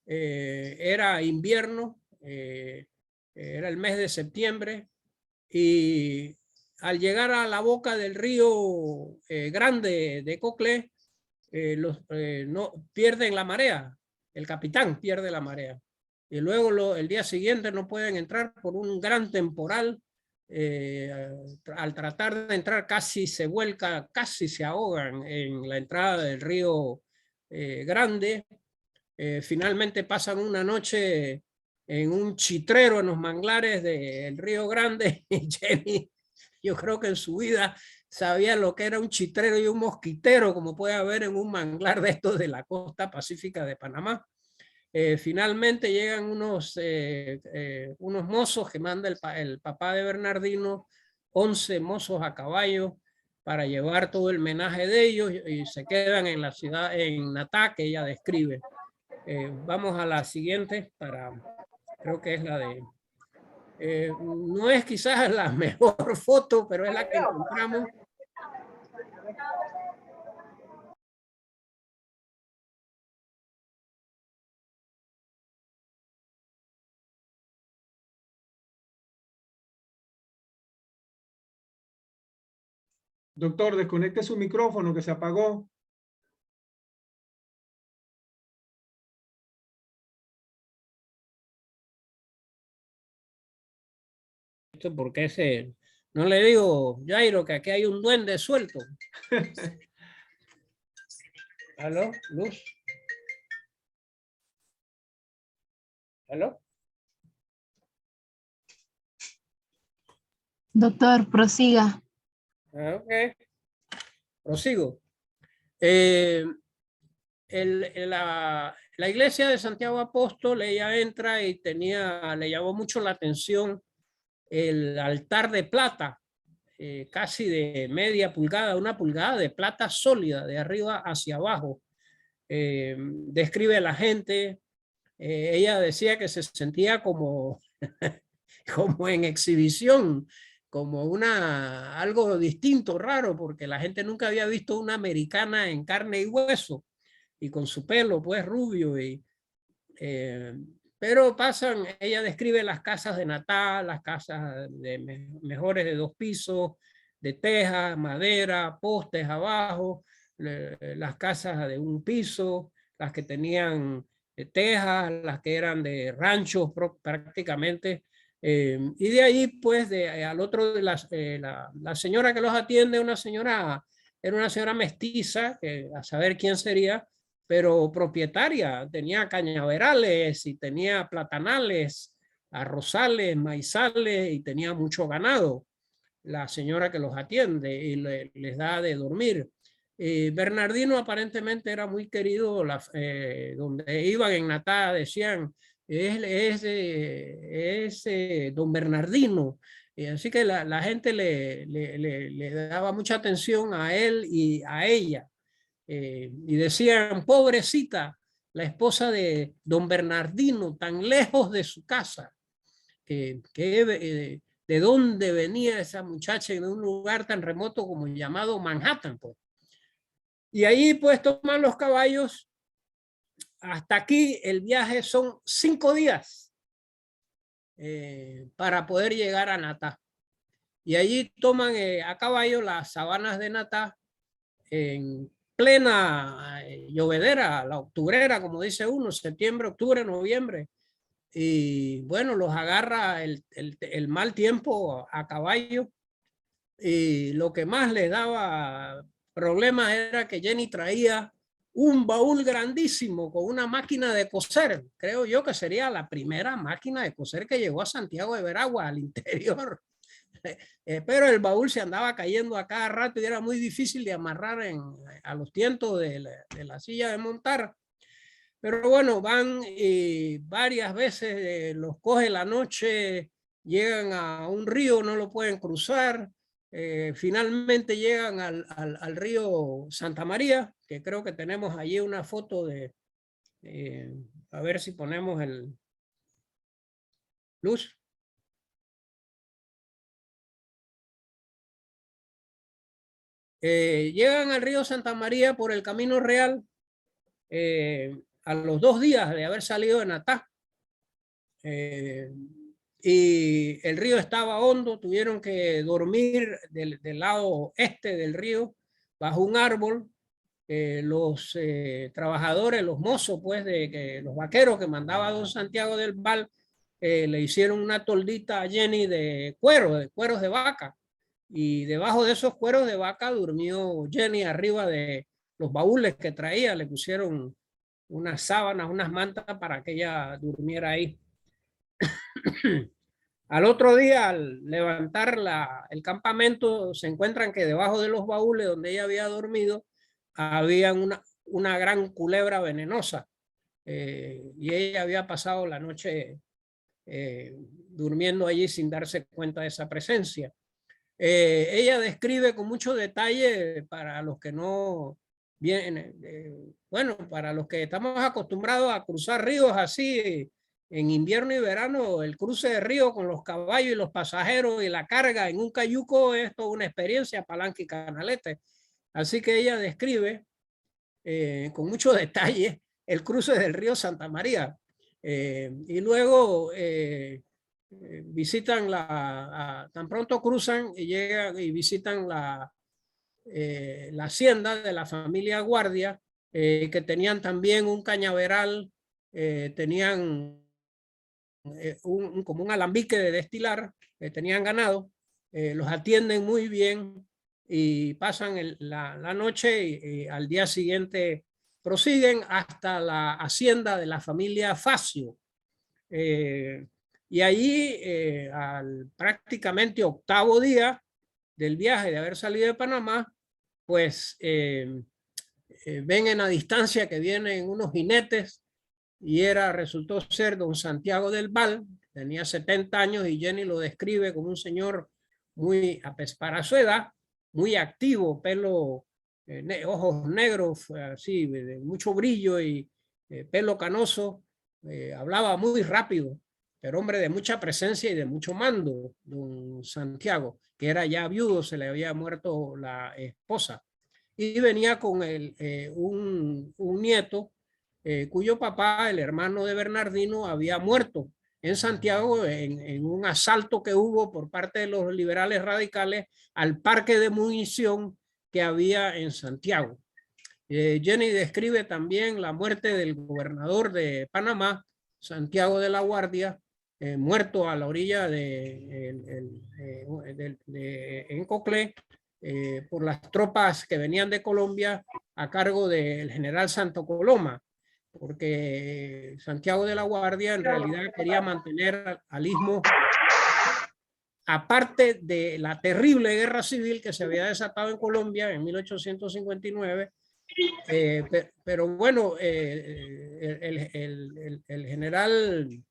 era invierno, era el mes de septiembre, y al llegar a la boca del río Grande de Coclé, no pierden la marea, el capitán pierde la marea, y luego el día siguiente no pueden entrar por un gran temporal. Al tratar de entrar casi se vuelca, casi se ahogan en la entrada del río Grande. Finalmente pasan una noche en un chitrero en los manglares del río Grande, y Jenny, yo creo que en su vida sabía lo que era un chitrero y un mosquitero, como puede haber en un manglar de estos de la costa pacífica de Panamá. Finalmente llegan unos mozos que manda el papá de Bernardino, 11 mozos a caballo para llevar todo el menaje de ellos, y se quedan en la ciudad, en Natá, que ella describe. Vamos a la siguiente, creo que es la de... no es quizás la mejor foto, pero es la que encontramos. Doctor, desconecte su micrófono que se apagó. Esto porque ese, no le digo, Jairo, que aquí hay un duende suelto. ¿Aló? ¿Luz? ¿Aló? Doctor, prosiga. Ok, prosigo. La iglesia de Santiago Apóstol, ella entra y le llamó mucho la atención el altar de plata, casi de media pulgada, 1 pulgada de plata sólida, de arriba hacia abajo. Describe a la gente. Ella decía que se sentía como, como en exhibición, como algo distinto, raro, porque la gente nunca había visto una americana en carne y hueso y con su pelo pues rubio. Pero ella describe las casas de Natal, las casas mejores de 2 pisos, de tejas, madera, postes abajo, las casas de 1 piso, las que tenían tejas, las que eran de ranchos prácticamente. Y de ahí, pues, al otro, la señora que los atiende, era una señora mestiza, a saber quién sería, pero propietaria, tenía cañaverales y tenía platanales, arrozales, maizales y tenía mucho ganado, la señora que los atiende y les da de dormir. Bernardino aparentemente era muy querido, donde iban en Natá decían, es don Bernardino. Así que la gente le daba mucha atención a él y a ella. Y decían, pobrecita, la esposa de don Bernardino, tan lejos de su casa, de dónde venía esa muchacha, de un lugar tan remoto como llamado Manhattan. Pues. Y ahí pues toman los caballos. Hasta aquí el viaje son 5 días para poder llegar a Natá. Y allí toman a caballo las sabanas de Natá en plena llovedera, la octubrera, como dice uno, septiembre, octubre, noviembre. Y bueno, los agarra el mal tiempo a caballo. Y lo que más les daba problemas era que Jenny traía un baúl grandísimo con una máquina de coser. Creo yo que sería la primera máquina de coser que llegó a Santiago de Veragua, al interior. Pero el baúl se andaba cayendo a cada rato y era muy difícil de amarrar a los tientos de la silla de montar. Pero bueno, van y varias veces los coge la noche, llegan a un río, no lo pueden cruzar. Finalmente llegan al río Santa María, que creo que tenemos allí una foto a ver si ponemos el luz. Llegan al río Santa María por el Camino Real a los 2 días de haber salido de Natá. Y el río estaba hondo, tuvieron que dormir del lado este del río, bajo un árbol. Los trabajadores, los mozos, pues, los vaqueros que mandaba don Santiago del Val, le hicieron una toldita a Jenny de cueros de vaca. Y debajo de esos cueros de vaca durmió Jenny arriba de los baúles que traía. Le pusieron unas sábanas, unas mantas para que ella durmiera ahí. Al otro día, al levantar el campamento, se encuentran que debajo de los baúles donde ella había dormido, había una gran culebra venenosa. Y ella había pasado la noche durmiendo allí sin darse cuenta de esa presencia. Ella describe con mucho detalle para los que no vienen, bueno, para los que estamos acostumbrados a cruzar ríos así en invierno y verano, el cruce de río con los caballos y los pasajeros y la carga en un cayuco es toda una experiencia, palanca y canalete. Así que ella describe con mucho detalle el cruce del río Santa María. Y luego visitan tan pronto cruzan y llegan y visitan la hacienda de la familia Guardia, que tenían también un cañaveral, tenían como un alambique de destilar, tenían ganado, los atienden muy bien y pasan la noche y al día siguiente prosiguen hasta la hacienda de la familia Facio. Y allí, al prácticamente 8º día del viaje de haber salido de Panamá, pues ven en la distancia que vienen unos jinetes y resultó ser don Santiago del Val, tenía 70 años y Jenny lo describe como un señor muy, para su edad, muy activo, pelo, ojos negros, así, de mucho brillo y pelo canoso, hablaba muy rápido, pero hombre de mucha presencia y de mucho mando, don Santiago, que era ya viudo, se le había muerto la esposa, y venía con un nieto, cuyo papá, el hermano de Bernardino, había muerto en Santiago en un asalto que hubo por parte de los liberales radicales al parque de munición que había en Santiago. Jenny describe también la muerte del gobernador de Panamá, Santiago de la Guardia, muerto a la orilla en Coclé, por las tropas que venían de Colombia a cargo del general Santo Coloma, porque Santiago de la Guardia en realidad quería mantener al istmo aparte de la terrible guerra civil que se había desatado en Colombia en 1859. Pero bueno, el general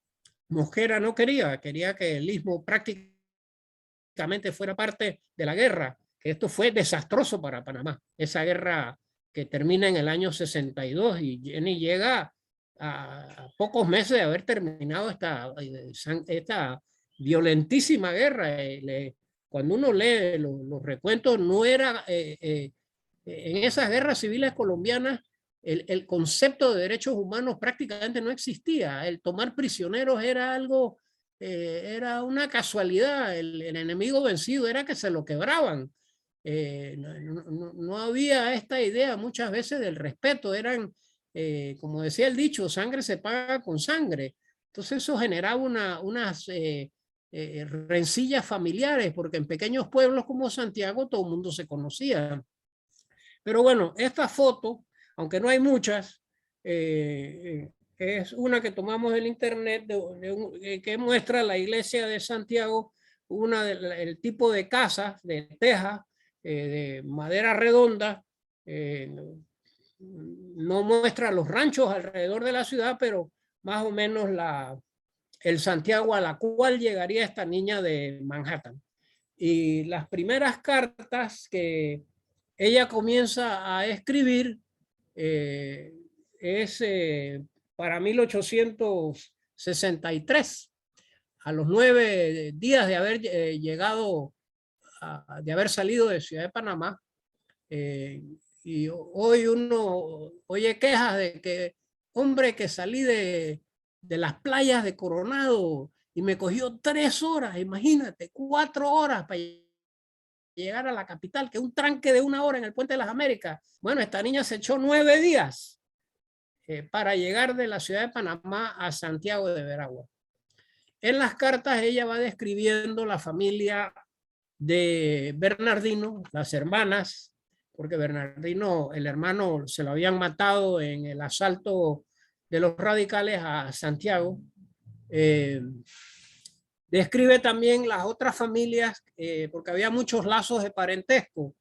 Mosquera no quería que el istmo prácticamente fuera parte de la guerra. Esto fue desastroso para Panamá, esa guerra que termina en el año 62 y Jenny llega a pocos meses de haber terminado esta violentísima guerra. Cuando uno lee los recuentos, no era... en esas guerras civiles colombianas, el concepto de derechos humanos prácticamente no existía. El tomar prisioneros era algo, era una casualidad. El enemigo vencido era que se lo quebraban. No había esta idea muchas veces del respeto. Eran, como decía el dicho, sangre se paga con sangre. Entonces eso generaba unas rencillas familiares, porque en pequeños pueblos como Santiago todo el mundo se conocía. Pero bueno, esta foto, aunque no hay muchas, es una que tomamos del internet que muestra la iglesia de Santiago, el tipo de casas de teja, de madera redonda. No muestra los ranchos alrededor de la ciudad, pero más o menos el Santiago a la cual llegaría esta niña de Manhattan. Y las primeras cartas que ella comienza a escribir es para 1863, a los 9 días de haber llegado, de haber salido de Ciudad de Panamá. Y hoy uno oye quejas de que, hombre, que salí de las playas de Coronado y me cogió 3 horas, imagínate, 4 horas para llegar a la capital, que un tranque de 1 hora en el Puente de las Américas. Bueno, esta niña se echó 9 días para llegar de la ciudad de Panamá a Santiago de Veragua. En las cartas ella va describiendo la familia de Bernardino, las hermanas, porque Bernardino, el hermano, se lo habían matado en el asalto de los radicales a Santiago. Describe también las otras familias, porque había muchos lazos de parentesco,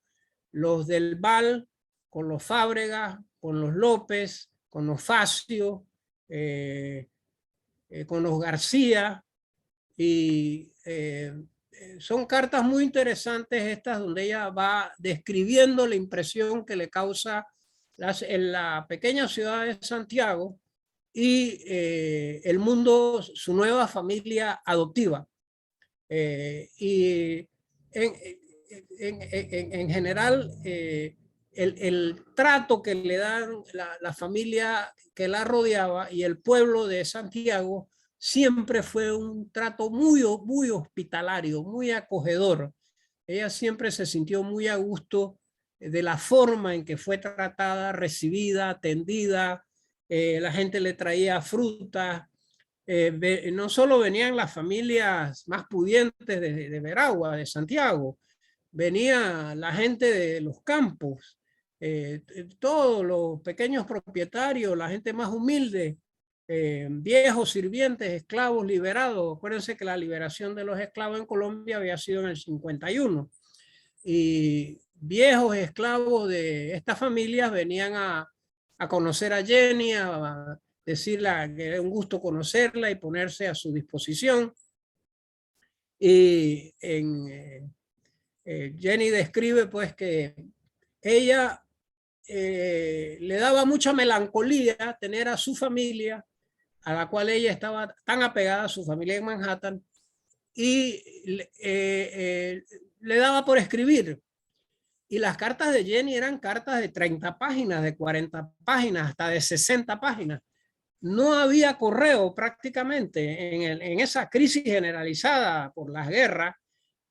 los del Val, con los Fábregas, con los López, con los Facio, con los García, y son cartas muy interesantes estas, donde ella va describiendo la impresión que le causa en la pequeña ciudad de Santiago y el mundo, su nueva familia adoptiva. Y en general, el trato que le dan la familia que la rodeaba y el pueblo de Santiago siempre fue un trato muy, muy hospitalario, muy acogedor. Ella siempre se sintió muy a gusto de la forma en que fue tratada, recibida, atendida. La gente le traía fruta. No solo venían las familias más pudientes de Veragua, de Santiago, venía la gente de los campos, todos los pequeños propietarios, la gente más humilde, viejos sirvientes, esclavos liberados. Acuérdense que la liberación de los esclavos en Colombia había sido en el 51. Y viejos esclavos de estas familias venían a conocer a Jenny, a decirle que era un gusto conocerla y ponerse a su disposición. Y Jenny describe pues que ella le daba mucha melancolía tener a su familia, a la cual ella estaba tan apegada, a su familia en Manhattan, y le daba por escribir. Y las cartas de Jenny eran cartas de 30 páginas, de 40 páginas, hasta de 60 páginas. No había correo prácticamente en esa crisis generalizada por las guerras,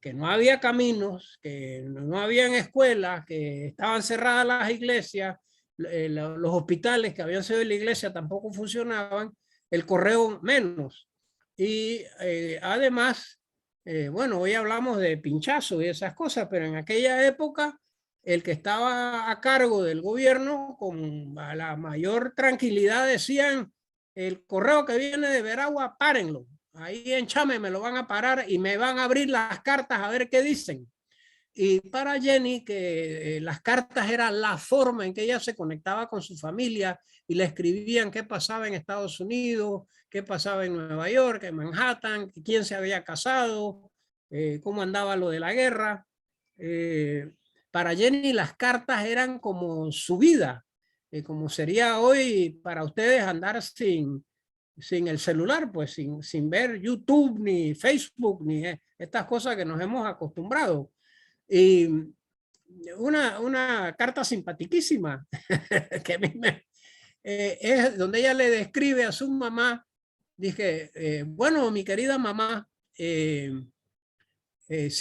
que no había caminos, que no habían escuelas, que estaban cerradas las iglesias, los hospitales que habían sido de la iglesia tampoco funcionaban, el correo menos. Y además, bueno, hoy hablamos de pinchazo y esas cosas, pero en aquella época el que estaba a cargo del gobierno con a la mayor tranquilidad decían: el correo que viene de Veragua, párenlo. Ahí en Chame me lo van a parar y me van a abrir las cartas a ver qué dicen. Y para Jenny, que las cartas eran la forma en que ella se conectaba con su familia y le escribían qué pasaba en Estados Unidos, qué pasaba en Nueva York, en Manhattan, quién se había casado, cómo andaba lo de la guerra. Para Jenny las cartas eran como su vida, como sería hoy para ustedes andar sin el celular, pues sin ver YouTube, ni Facebook, ni estas cosas que nos hemos acostumbrado. Y una carta simpaticísima que a mí es donde ella le describe a su mamá, dije, bueno, mi querida mamá, si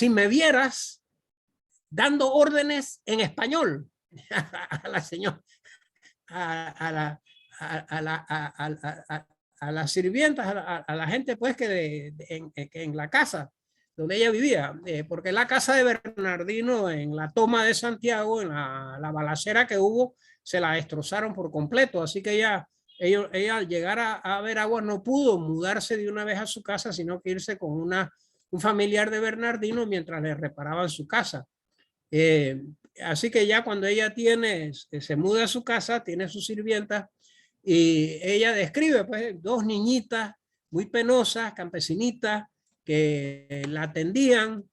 me vieras dando órdenes en español a la señora, a las sirvientas, a la gente pues que en la casa donde ella vivía, porque la casa de Bernardino en la toma de Santiago, en la balacera que hubo, se la destrozaron por completo, así que ella al llegar a Veragua no pudo mudarse de una vez a su casa, sino que irse con un familiar de Bernardino mientras le reparaban su casa. Así que ya cuando ella se muda a su casa, tiene sus sirvientas, y ella describe pues 2 niñitas muy penosas, campesinitas, que la atendían.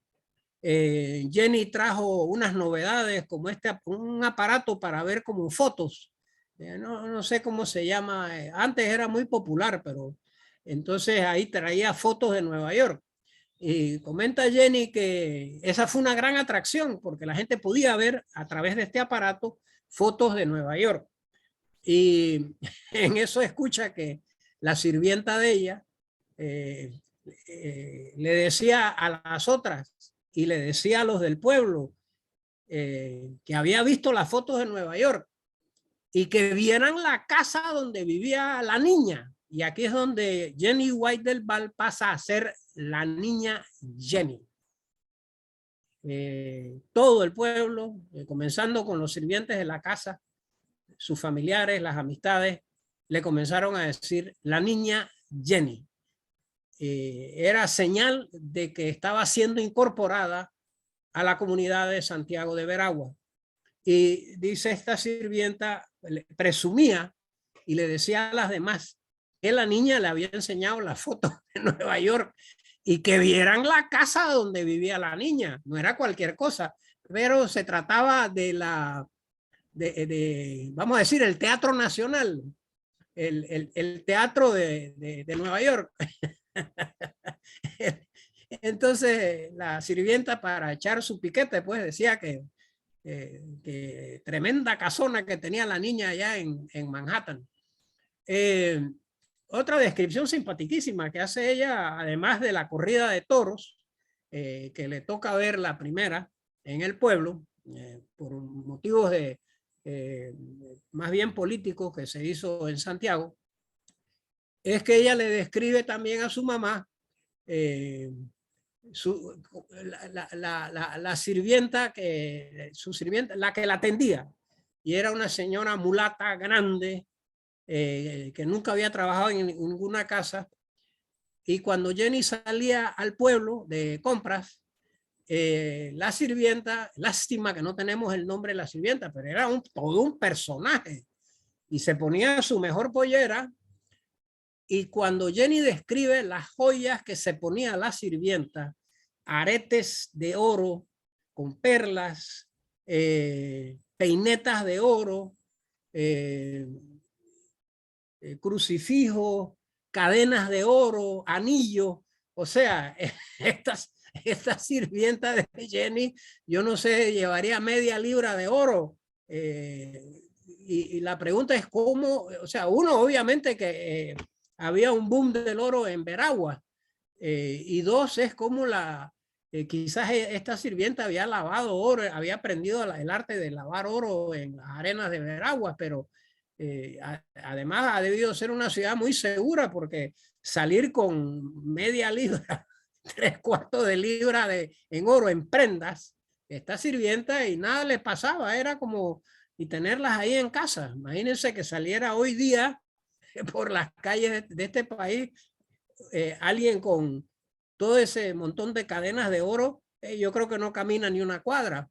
Jenny trajo unas novedades como un aparato para ver como fotos. No sé cómo se llama, antes era muy popular, pero entonces ahí traía fotos de Nueva York. Y comenta Jenny que esa fue una gran atracción porque la gente podía ver a través de este aparato fotos de Nueva York. Y en eso escucha que la sirvienta de ella le decía a las otras y le decía a los del pueblo que había visto las fotos de Nueva York y que vieran la casa donde vivía la niña. Y aquí es donde Jenny White del Val pasa a ser la niña Jenny. Todo el pueblo, comenzando con los sirvientes de la casa, sus familiares, las amistades, le comenzaron a decir la niña Jenny. Era señal de que estaba siendo incorporada a la comunidad de Santiago de Veragua. Y dice esta sirvienta, presumía y le decía a las demás que la niña le había enseñado las fotos de Nueva York y que vieran la casa donde vivía la niña. No era cualquier cosa, pero se trataba de vamos a decir, el Teatro Nacional, el teatro de Nueva York. Entonces la sirvienta, para echar su piquete, pues decía que tremenda casona que tenía la niña allá en Manhattan. Otra descripción simpaticísima que hace ella, además de la corrida de toros, que le toca ver la primera en el pueblo, por motivos de más bien políticos que se hizo en Santiago, es que ella le describe también a su mamá la sirvienta la que la atendía, y era una señora mulata grande que nunca había trabajado en ninguna casa, y cuando Jenny salía al pueblo de compras, la sirvienta, lástima que no tenemos el nombre de la sirvienta, pero era todo un personaje, y se ponía su mejor pollera, y cuando Jenny describe las joyas que se ponía la sirvienta, aretes de oro con perlas, peinetas de oro, crucifijos, cadenas de oro, anillos, o sea, esta sirvienta de Jenny, yo no sé, llevaría media libra de oro. Y la pregunta es cómo, o sea, uno obviamente que había un boom del oro en Veraguas, y dos es como quizás esta sirvienta había lavado oro, había aprendido el arte de lavar oro en las arenas de Veraguas, pero además ha debido ser una ciudad muy segura, porque salir con media libra, 3/4 de libra en oro, en prendas, esta sirvienta, y nada le pasaba, era como, y tenerlas ahí en casa. Imagínense que saliera hoy día por las calles de este país alguien con todo ese montón de cadenas de oro, yo creo que no camina ni una cuadra,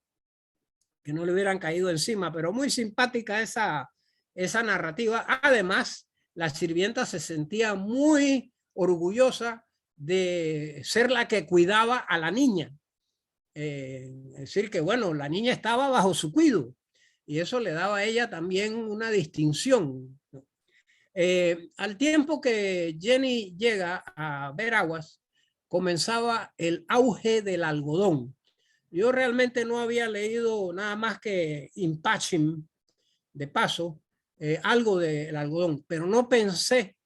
que no le hubieran caído encima. Pero muy simpática esa narrativa. Además, la sirvienta se sentía muy orgullosa de ser la que cuidaba a la niña. Es decir, que bueno, la niña estaba bajo su cuidado, y eso le daba a ella también una distinción. Al tiempo que Jenny llega a Veraguas, comenzaba el auge del algodón. Yo realmente no había leído nada más que In Pachim, de paso, algo del algodón, pero no pensé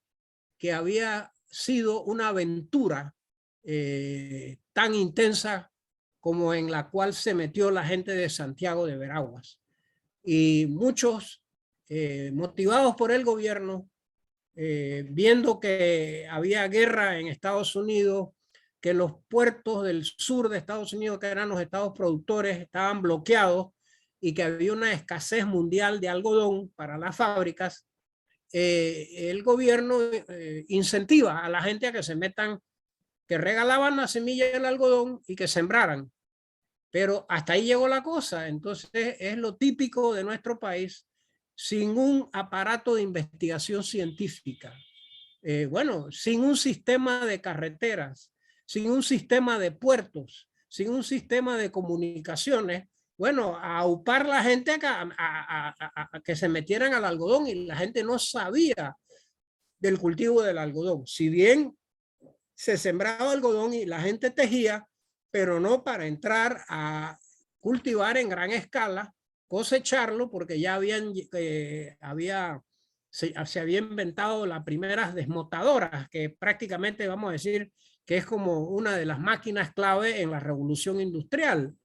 que había sido una aventura tan intensa como en la cual se metió la gente de Santiago de Veraguas. Y muchos, motivados por el gobierno, viendo que había guerra en Estados Unidos, que los puertos del sur de Estados Unidos, que eran los estados productores, estaban bloqueados, y que había una escasez mundial de algodón para las fábricas, el gobierno incentiva a la gente a que se metan, que regalaban la semilla del algodón y que sembraran. Pero hasta ahí llegó la cosa. Entonces es lo típico de nuestro país, sin un aparato de investigación científica, bueno, sin un sistema de carreteras, sin un sistema de puertos, sin un sistema de comunicaciones, bueno, a aupar la gente a que se metieran al algodón, y la gente no sabía del cultivo del algodón. Si bien se sembraba algodón y la gente tejía, pero no para entrar a cultivar en gran escala, cosecharlo, porque ya se había inventado las primeras desmotadoras, que prácticamente vamos a decir que es como una de las máquinas clave en la revolución industrial.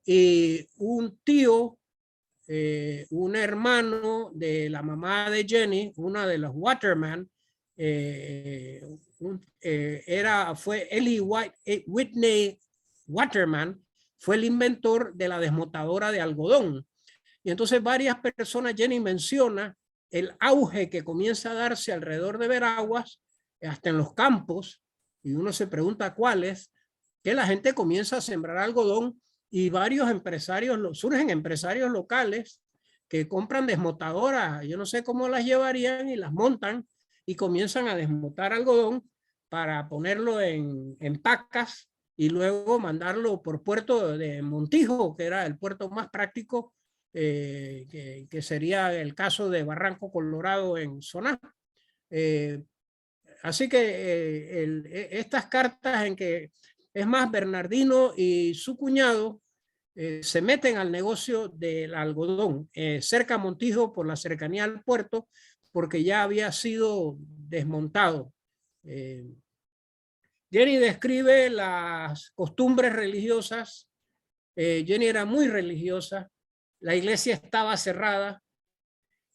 Y un tío, un hermano de la mamá de Jenny, una de los Waterman, fue Whitney Waterman, fue el inventor de la desmotadora de algodón. Y entonces varias personas, Jenny menciona el auge que comienza a darse alrededor de Veraguas, hasta en los campos, y uno se pregunta cuáles, que la gente comienza a sembrar algodón, y varios empresarios, surgen empresarios locales que compran desmotadoras, yo no sé cómo las llevarían, y las montan y comienzan a desmotar algodón para ponerlo en pacas y luego mandarlo por puerto de Montijo, que era el puerto más práctico, que sería el caso de Barranco Colorado en Soná. Así que estas cartas en que, es más, Bernardino y su cuñado se meten al negocio del algodón cerca a Montijo, por la cercanía al puerto, porque ya había sido desmontado. Jenny describe las costumbres religiosas Jenny era muy religiosa, la iglesia estaba cerrada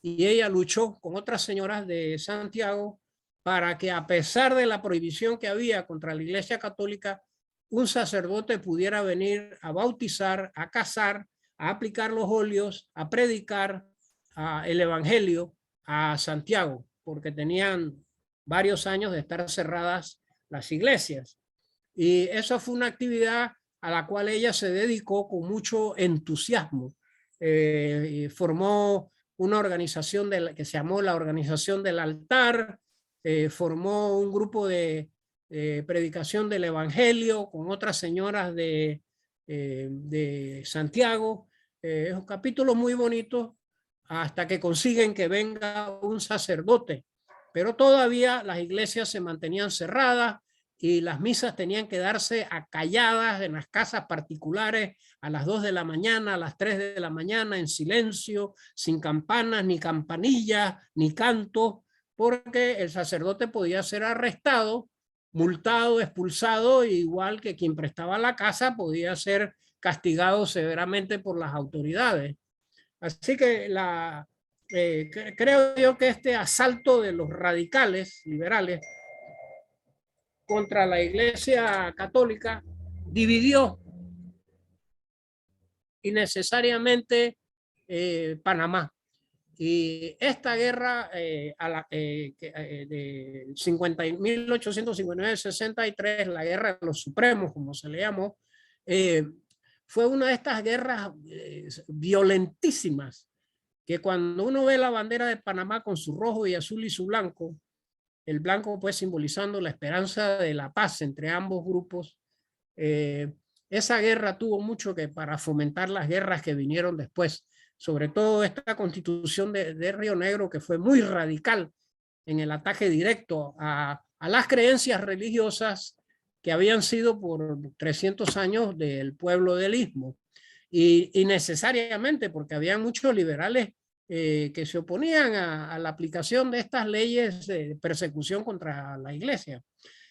y ella luchó con otras señoras de Santiago para que, a pesar de la prohibición que había contra la iglesia católica, un sacerdote pudiera venir a bautizar, a casar, a aplicar los óleos, a predicar el evangelio a Santiago, porque tenían varios años de estar cerradas las iglesias. Y eso fue una actividad a la cual ella se dedicó con mucho entusiasmo. Formó una organización que se llamó la Organización del Altar, formó un grupo de predicación del Evangelio con otras señoras de Santiago. Es un capítulo muy bonito hasta que consiguen que venga un sacerdote, pero todavía las iglesias se mantenían cerradas y las misas tenían que darse acalladas en las casas particulares a las 2 de la mañana, a las 3 de la mañana, en silencio, sin campanas, ni campanillas, ni canto, porque el sacerdote podía ser arrestado, multado, expulsado, igual que quien prestaba la casa podía ser castigado severamente por las autoridades. Así que creo yo que este asalto de los radicales liberales contra la Iglesia Católica dividió innecesariamente Panamá. Y esta guerra de 1859-63, la guerra de los supremos, como se le llamó, fue una de estas guerras violentísimas, que cuando uno ve la bandera de Panamá con su rojo y azul y su blanco, el blanco pues simbolizando la esperanza de la paz entre ambos grupos, esa guerra tuvo mucho que para fomentar las guerras que vinieron después, sobre todo esta constitución de Río Negro, que fue muy radical en el ataque directo a las creencias religiosas que habían sido por 300 años del pueblo del Istmo, y necesariamente porque había muchos liberales que se oponían a la aplicación de estas leyes de persecución contra la iglesia.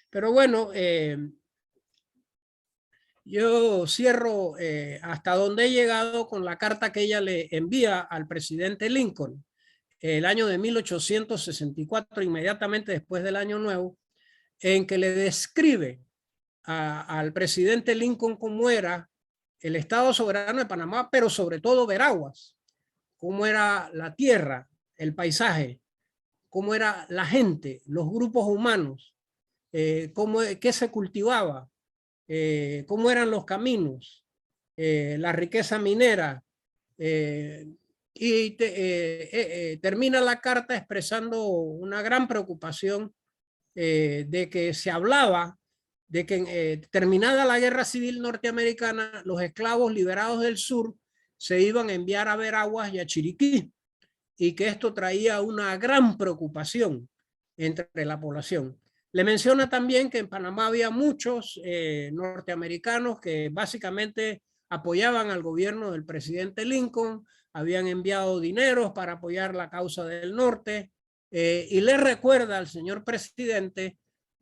Pero bueno, yo cierro hasta donde he llegado con la carta que ella le envía al presidente Lincoln el año de 1864, inmediatamente después del Año Nuevo, en que le describe al presidente Lincoln cómo era el Estado soberano de Panamá, pero sobre todo Veraguas, cómo era la tierra, el paisaje, cómo era la gente, los grupos humanos, qué se cultivaba, cómo eran los caminos, la riqueza minera, y termina la carta expresando una gran preocupación de que se hablaba de que terminada la guerra civil norteamericana, los esclavos liberados del sur se iban a enviar a Veraguas y a Chiriquí, y que esto traía una gran preocupación entre la población. Le menciona también que en Panamá había muchos norteamericanos que básicamente apoyaban al gobierno del presidente Lincoln, habían enviado dineros para apoyar la causa del norte, y le recuerda al señor presidente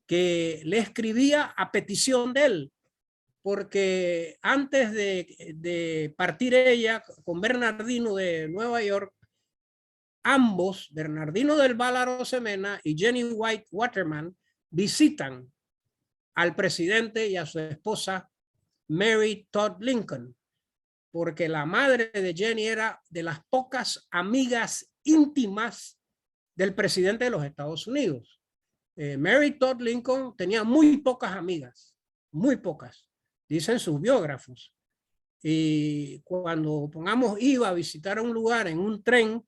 que le escribía a petición de él, porque antes de partir ella con Bernardino de Nueva York, ambos, Bernardino del Val Arosemena y Jenny White Waterman, visitan al presidente y a su esposa Mary Todd Lincoln, porque la madre de Jenny era de las pocas amigas íntimas del presidente de los Estados Unidos. Mary Todd Lincoln tenía muy pocas amigas, muy pocas, dicen sus biógrafos. Y cuando, pongamos, iba a visitar un lugar en un tren,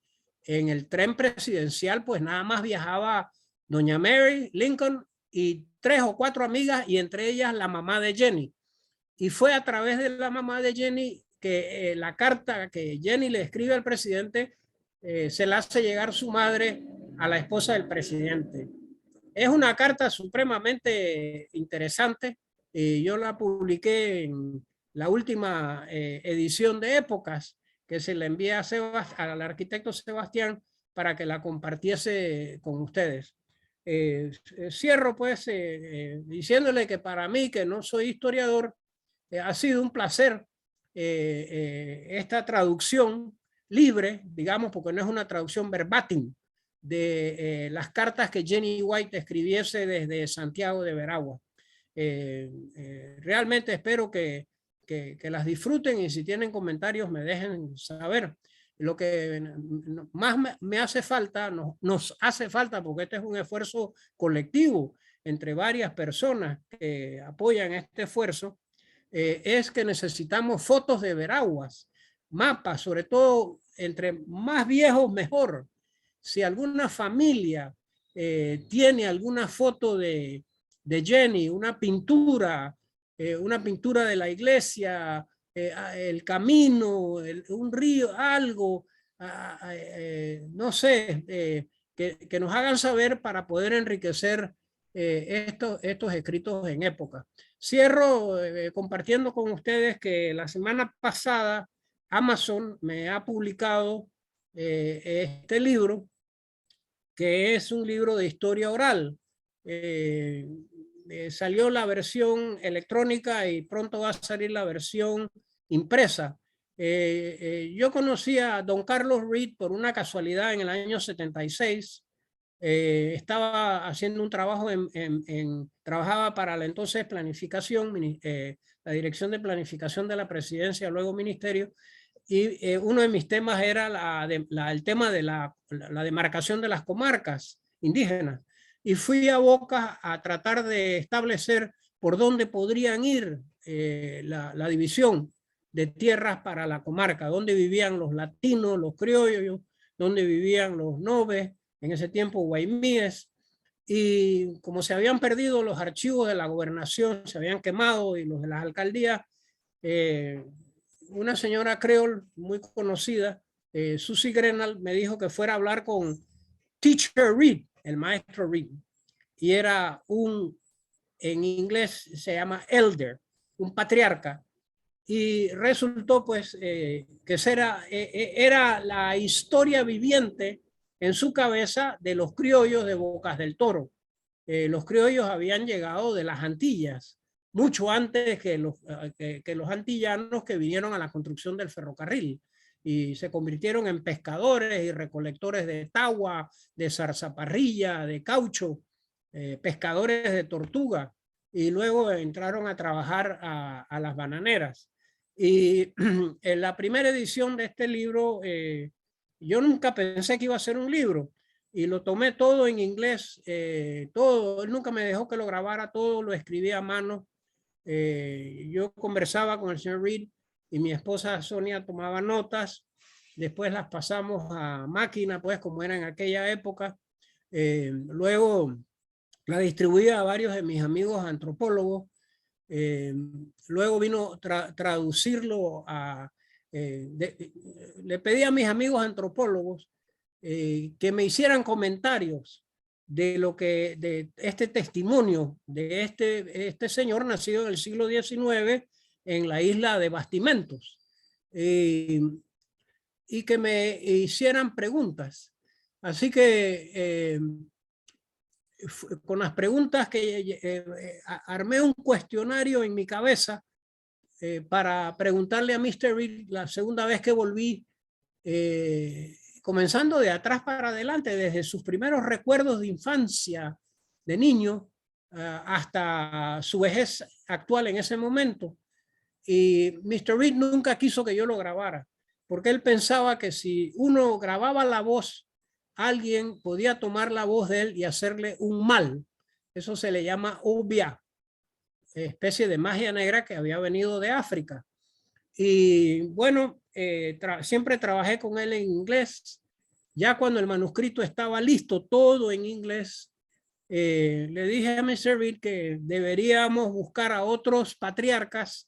en el tren presidencial, pues nada más viajaba doña Mary Lincoln y 3 o 4 amigas, y entre ellas la mamá de Jenny. Y fue a través de la mamá de Jenny que la carta que Jenny le escribe al presidente se la hace llegar su madre a la esposa del presidente. Es una carta supremamente interesante. Yo la publiqué en la última edición de Épocas, que se la envía al arquitecto Sebastián para que la compartiese con ustedes. Cierro pues diciéndole que para mí, que no soy historiador, ha sido un placer esta traducción libre, digamos, porque no es una traducción verbatim, de las cartas que Jenny White escribiese desde Santiago de Veraguas. Realmente espero que las disfruten, y si tienen comentarios me dejen saber. Lo que más me hace falta, nos hace falta, porque este es un esfuerzo colectivo entre varias personas que apoyan este esfuerzo, es que necesitamos fotos de Veraguas, mapas, sobre todo entre más viejos mejor. Si alguna familia tiene alguna foto de Jenny, una pintura de la iglesia, el camino, un río, algo, no sé, que nos hagan saber para poder enriquecer estos escritos en época. Cierro compartiendo con ustedes que la semana pasada Amazon me ha publicado este libro, que es un libro de historia oral. Salió la versión electrónica y pronto va a salir la versión impresa. Yo conocí a don Carlos Reed por una casualidad en el año 76. Estaba haciendo un trabajo trabajaba para la entonces planificación, la dirección de planificación de la presidencia, luego ministerio, y uno de mis temas era el tema de la demarcación de las comarcas indígenas. Y fui a Boca a tratar de establecer por dónde podrían ir la división de tierras para la comarca, dónde vivían los latinos, los criollos, dónde vivían los noves, en ese tiempo guaymíes, y como se habían perdido los archivos de la gobernación, se habían quemado, y los de las alcaldías, una señora creol muy conocida, Susie Grenal, me dijo que fuera a hablar con Teacher Reed, el maestro Reed, y era en inglés se llama elder, un patriarca, y resultó pues que era la historia viviente en su cabeza de los criollos de Bocas del Toro. Los criollos habían llegado de las Antillas, mucho antes que los antillanos que vinieron a la construcción del ferrocarril, y se convirtieron en pescadores y recolectores de tagua, de zarzaparrilla, de caucho, pescadores de tortuga, y luego entraron a trabajar a las bananeras. Y en la primera edición de este libro, yo nunca pensé que iba a ser un libro, y lo tomé todo en inglés, todo. Él nunca me dejó que lo grabara todo, lo escribí a mano. Yo conversaba con el señor Reed y mi esposa Sonia tomaba notas, después las pasamos a máquina, pues como era en aquella época. Luego la distribuí a varios de mis amigos antropólogos. Luego vino traducirlo le pedí a mis amigos antropólogos que me hicieran comentarios de este testimonio de este señor nacido en el siglo XIX en la isla de Bastimentos, y que me hicieran preguntas. Así que con las preguntas que armé un cuestionario en mi cabeza para preguntarle a Mr. Reed la segunda vez que volví, comenzando de atrás para adelante, desde sus primeros recuerdos de infancia, de niño, hasta su vejez actual en ese momento. Y Mr. Reed nunca quiso que yo lo grabara, porque él pensaba que si uno grababa la voz, alguien podía tomar la voz de él y hacerle un mal. Eso se le llama obia, especie de magia negra que había venido de África. Y bueno, siempre trabajé con él en inglés. Ya cuando el manuscrito estaba listo, todo en inglés, le dije a Mr. Reed que deberíamos buscar a otros patriarcas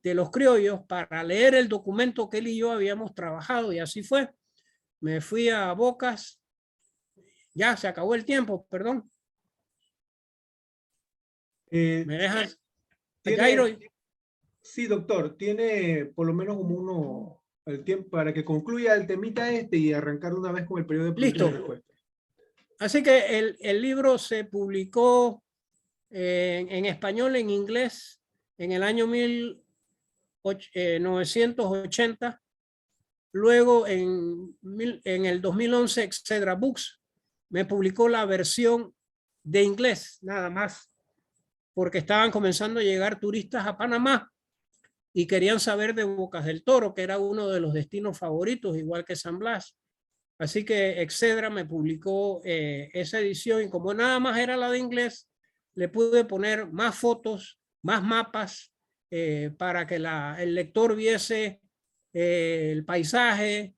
de los criollos para leer el documento que él y yo habíamos trabajado, y así fue. Me fui a Bocas. Ya se acabó el tiempo, perdón. ¿Me dejas? Jairo. Sí, doctor, tiene por lo menos como el tiempo para que concluya el temita y arrancar una vez con el periodo de preguntas y respuestas. Así que el libro se publicó en español, en inglés, en el año 1980. Luego en el 2011 Excedra Books me publicó la versión de inglés nada más, porque estaban comenzando a llegar turistas a Panamá y querían saber de Bocas del Toro, que era uno de los destinos favoritos, igual que San Blas. Así que Excedra me publicó esa edición, y como nada más era la de inglés, le pude poner más fotos, más mapas, para que el lector viese el paisaje,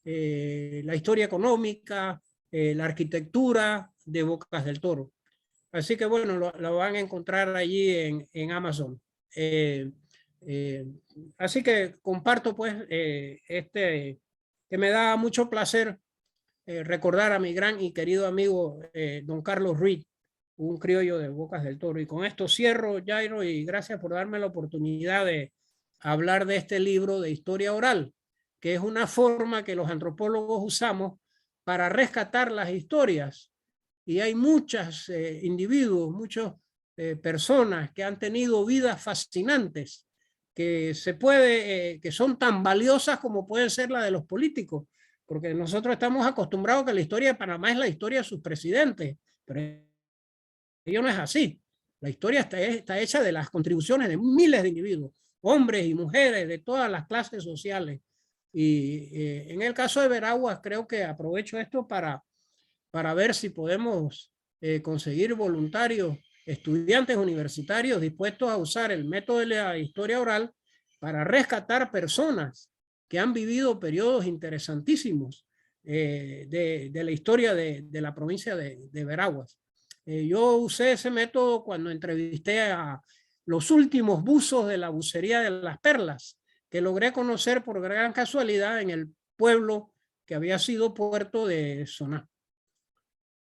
la historia económica, la arquitectura de Bocas del Toro. Así que bueno, lo van a encontrar allí en Amazon. Así que comparto pues que me da mucho placer recordar a mi gran y querido amigo don Carlos Reed, un criollo de Bocas del Toro. Y con esto cierro, Jairo, y gracias por darme la oportunidad de hablar de este libro de historia oral, que es una forma que los antropólogos usamos para rescatar las historias. Y hay muchos individuos, muchas personas que han tenido vidas fascinantes, que que son tan valiosas como pueden ser las de los políticos, porque nosotros estamos acostumbrados a que la historia de Panamá es la historia de sus presidentes, pero ello no es así. La historia está hecha de las contribuciones de miles de individuos, hombres y mujeres de todas las clases sociales. Y en el caso de Veraguas, creo que aprovecho esto para ver si podemos conseguir voluntarios, estudiantes universitarios dispuestos a usar el método de la historia oral para rescatar personas que han vivido periodos interesantísimos de la historia de la provincia de Veraguas. Yo usé ese método cuando entrevisté a los últimos buzos de la bucería de Las Perlas, que logré conocer por gran casualidad en el pueblo que había sido puerto de Soná.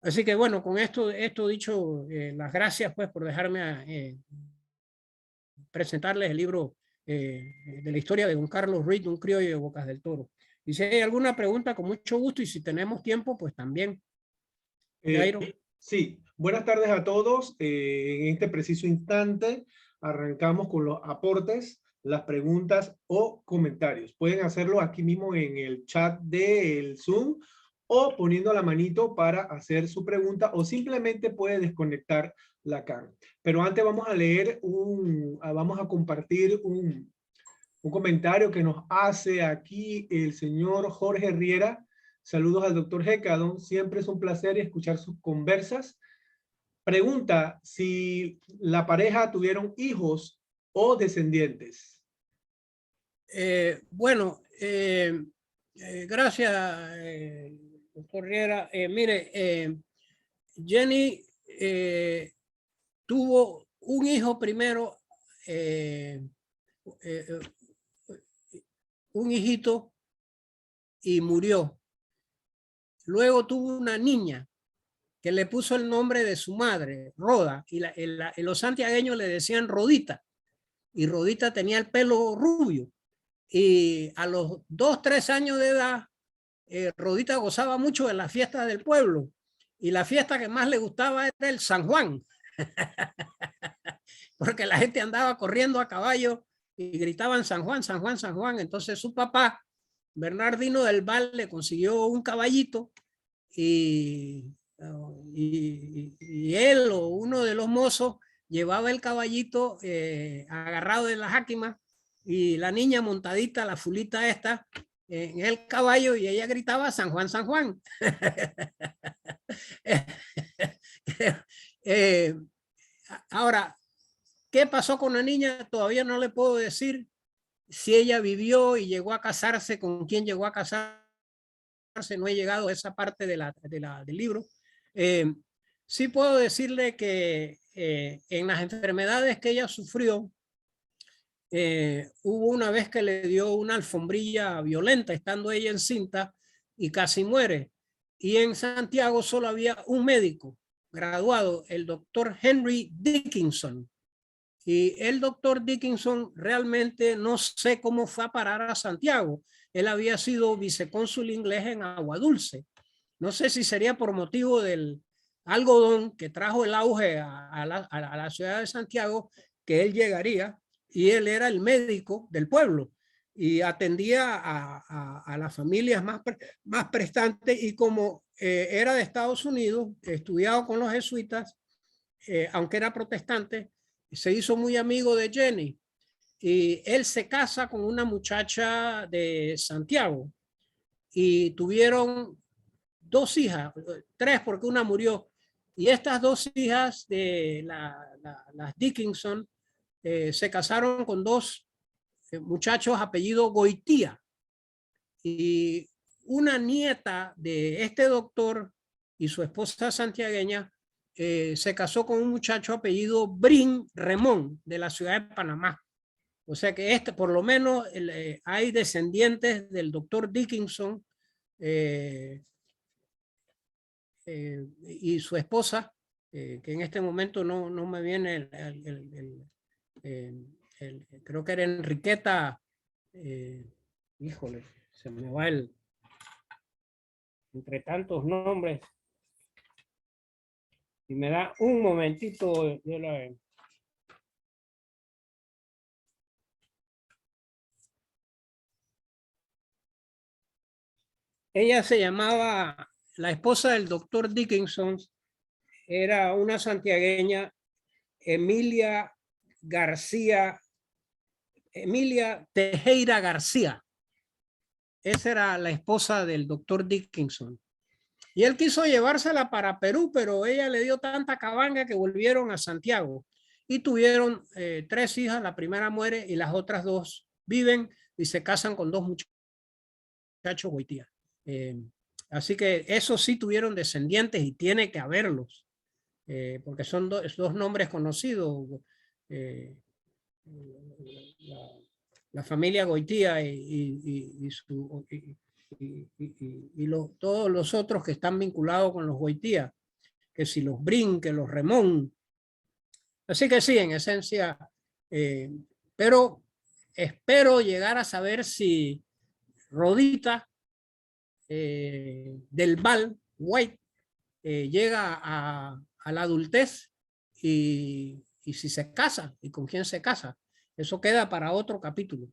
Así que bueno, con esto dicho, las gracias pues por dejarme presentarles el libro de la historia de don Carlos Reed, un criollo de Bocas del Toro. Y si hay alguna pregunta, con mucho gusto, y si tenemos tiempo, pues también. Jairo. Sí, buenas tardes a todos. En este preciso instante arrancamos con los aportes, las preguntas o comentarios. Pueden hacerlo aquí mismo en el chat del Zoom o poniendo la manito para hacer su pregunta, o simplemente puede desconectar la cámara. Pero antes vamos a leer vamos a compartir un comentario que nos hace aquí el señor Jorge Riera. Saludos al doctor Hecadon, siempre es un placer escuchar sus conversas. Pregunta si la pareja tuvieron hijos o descendientes. Bueno, gracias, doctor Riera. Mire, Jenny tuvo un hijo primero, un hijito, y murió. Luego tuvo una niña que le puso el nombre de su madre, Roda, y los santiagueños le decían Rodita, y Rodita tenía el pelo rubio. Y a los 2, 3 años de edad, Rodita gozaba mucho de la fiesta del pueblo, y la fiesta que más le gustaba era el San Juan, porque la gente andaba corriendo a caballo y gritaban San Juan, San Juan, San Juan. Entonces su papá, Bernardino del Val, le consiguió un caballito, y él o uno de los mozos llevaba el caballito agarrado de la jáquima, y la niña montadita, la fulita esta, en el caballo, y ella gritaba San Juan, San Juan. Ahora, ¿qué pasó con la niña? Todavía no le puedo decir si ella vivió y llegó a casarse, con quién llegó a casarse. No he llegado a esa parte del libro. Sí puedo decirle que en las enfermedades que ella sufrió, hubo una vez que le dio una alfombrilla violenta estando ella encinta y casi muere. Y en Santiago solo había un médico graduado, el doctor Henry Dickinson. Y el doctor Dickinson realmente no sé cómo fue a parar a Santiago. Él había sido vicecónsul inglés en Aguadulce. No sé si sería por motivo del algodón que trajo el auge a la ciudad de Santiago, que él llegaría. y él era el médico del pueblo y atendía a las familias más prestantes, y como era de Estados Unidos, estudiado con los jesuitas, aunque era protestante, se hizo muy amigo de Jenny, y él se casa con una muchacha de Santiago y tuvieron 2 hijas, 3 porque una murió, y estas 2 hijas de las Dickinson se casaron con 2 muchachos apellido Goitía, y una nieta de este doctor y su esposa santiagueña se casó con un muchacho apellido Brin Remón de la ciudad de Panamá. O sea que por lo menos hay descendientes del doctor Dickinson y su esposa, que en este momento no me viene creo que era Enriqueta, híjole, se me va entre tantos nombres, y me da un momentito de la... Ella se llamaba, la esposa del doctor Dickinson, era una santiagueña, Emilia Tejera García. Esa era la esposa del doctor Dickinson. Y él quiso llevársela para Perú, pero ella le dio tanta cabanga que volvieron a Santiago. Y tuvieron 3 hijas, la primera muere y las otras 2 viven y se casan con 2 muchachos Goitía. Así que esos sí tuvieron descendientes y tiene que haberlos, porque son 2 nombres conocidos. La familia Goitía todos los otros que están vinculados con los Goitía, que si los Brin, que los Remón. Así que sí, en esencia, pero espero llegar a saber si Rodita del Val White llega a la adultez y si se casa y con quién se casa. Eso queda para otro capítulo.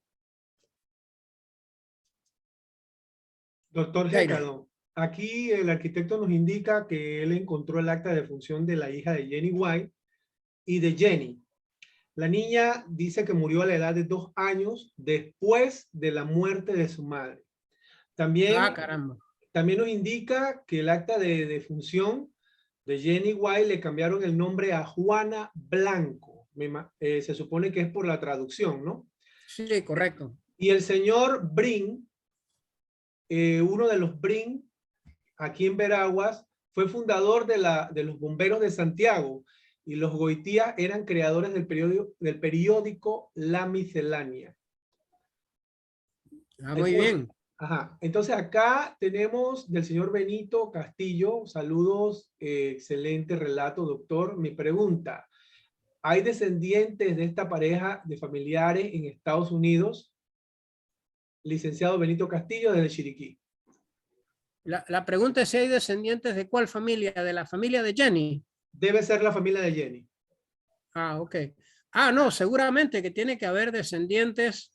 Doctor Gécado, aquí el arquitecto nos indica que él encontró el acta de defunción de la hija de Jenny White y de Jenny. La niña dice que murió a la edad de 2 años después de la muerte de su madre. También, caramba. También nos indica que el acta de defunción de Jenny White le cambiaron el nombre a Juana Blanco. Se supone que es por la traducción, ¿no? Sí, correcto. Y el señor Brin, uno de los Brin, aquí en Veraguas, fue fundador de los bomberos de Santiago, y los Goitía eran creadores del periódico La Miscelánea. Muy bien. Ajá. Entonces acá tenemos del señor Benito Castillo. Saludos, excelente relato, doctor. Mi pregunta: ¿hay descendientes de esta pareja de familiares en Estados Unidos? Licenciado Benito Castillo, desde Chiriquí. La pregunta es si hay descendientes de cuál familia, de la familia de Jenny. Debe ser la familia de Jenny. Ok. No, seguramente que tiene que haber descendientes,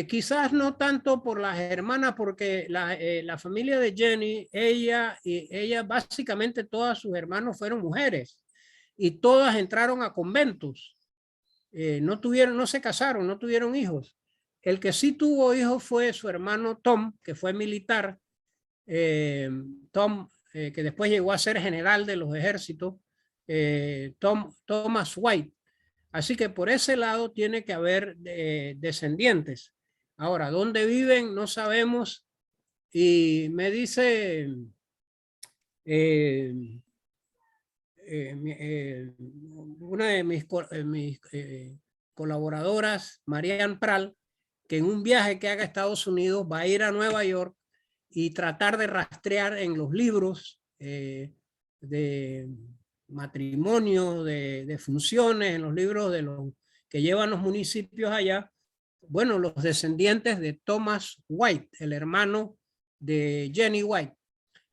quizás no tanto por las hermanas, porque la familia de Jenny, ella básicamente todas sus hermanos fueron mujeres y todas entraron a conventos. No se casaron, no tuvieron hijos. El que sí tuvo hijos fue su hermano Tom, que fue militar. Tom, que después llegó a ser general de los ejércitos. Thomas White. Así que por ese lado tiene que haber descendientes. Ahora, ¿dónde viven? No sabemos. Y me dice una de mis colaboradoras, Marianne Pral, que en un viaje que haga a Estados Unidos va a ir a Nueva York y tratar de rastrear en los libros de matrimonio, de funciones, en los libros de los que llevan los municipios allá, bueno, los descendientes de Thomas White, el hermano de Jenny White.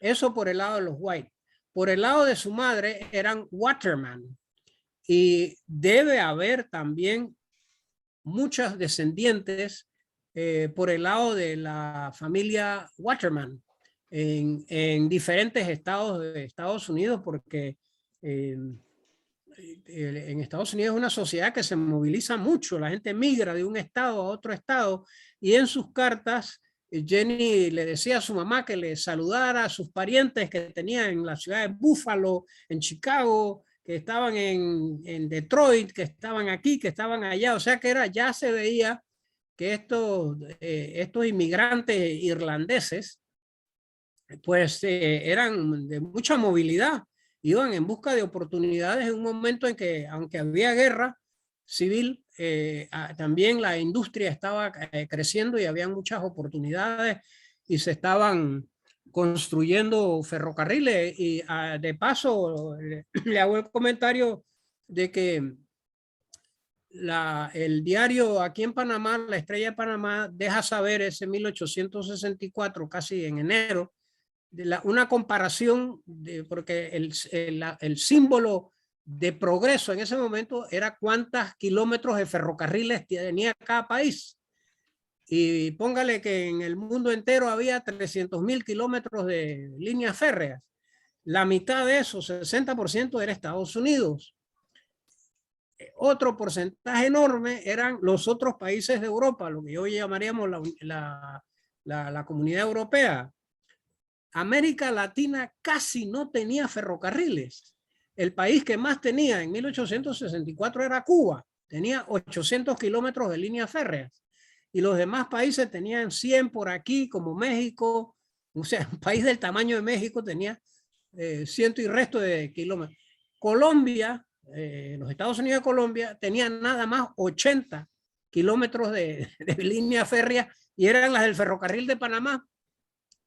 Eso por el lado de los White. Por el lado de su madre eran Waterman, y debe haber también muchas descendientes por el lado de la familia Waterman en diferentes estados de Estados Unidos, porque en Estados Unidos es una sociedad que se moviliza mucho, la gente migra de un estado a otro estado, y en sus cartas Jenny le decía a su mamá que le saludara a sus parientes que tenía en la ciudad de Buffalo, en Chicago, que estaban en Detroit, que estaban aquí, que estaban allá, o sea que ya se veía que estos inmigrantes irlandeses pues eran de mucha movilidad, iban en busca de oportunidades en un momento en que, aunque había guerra civil, también la industria estaba creciendo y había muchas oportunidades y se estaban construyendo ferrocarriles. Y de paso, le hago el comentario de que el diario aquí en Panamá, La Estrella de Panamá, deja saber ese 1864, casi en enero, una comparación, porque el símbolo de progreso en ese momento era cuántos kilómetros de ferrocarriles tenía cada país. Y póngale que en el mundo entero había 300.000 kilómetros de líneas férreas. La mitad de eso, 60%, era Estados Unidos. Otro porcentaje enorme eran los otros países de Europa, lo que hoy llamaríamos la Comunidad Europea. América Latina casi no tenía ferrocarriles. El país que más tenía en 1864 era Cuba. Tenía 800 kilómetros de líneas férreas. Y los demás países tenían 100 por aquí, como México. O sea, un país del tamaño de México tenía ciento y resto de kilómetros. Colombia, los Estados Unidos de Colombia, tenían nada más 80 kilómetros de línea férrea y eran las del ferrocarril de Panamá.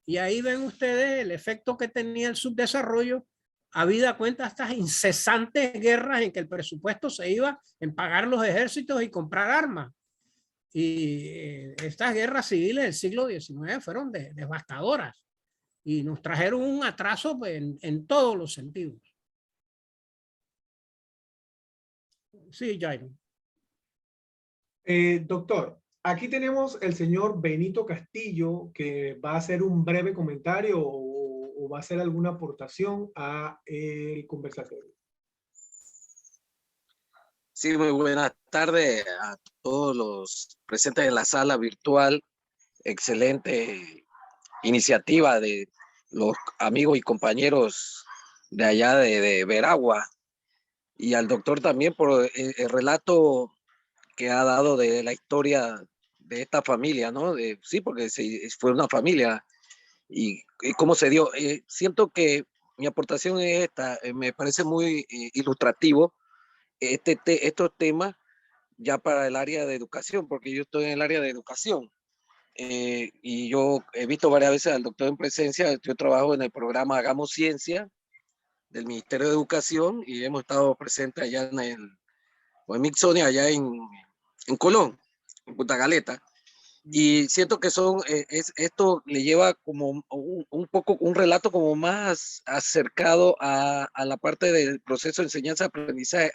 Y ahí ven ustedes el efecto que tenía el subdesarrollo, habida cuenta estas incesantes guerras en que el presupuesto se iba en pagar los ejércitos y comprar armas. Y estas guerras civiles del siglo XIX fueron devastadoras y nos trajeron un atraso en todos los sentidos. Sí, Jairo. Doctor, aquí tenemos el señor Benito Castillo, que va a hacer un breve comentario o va a hacer alguna aportación a el conversatorio. Sí, muy buenas tardes a todos los presentes en la sala virtual. Excelente iniciativa de los amigos y compañeros de allá de Veragua, y al doctor también por el relato que ha dado de la historia de esta familia, ¿no? Sí, porque fue una familia y cómo se dio. Siento que mi aportación es esta, me parece muy ilustrativo estos temas ya para el área de educación, porque yo estoy en el área de educación. Y yo he visto varias veces al doctor en presencia. Yo trabajo en el programa Hagamos Ciencia del Ministerio de Educación y hemos estado presentes allá en Mixonia, allá en Colón, en Punta Galeta. Y siento que esto le lleva como un poco un relato como más acercado a la parte del proceso de enseñanza-aprendizaje,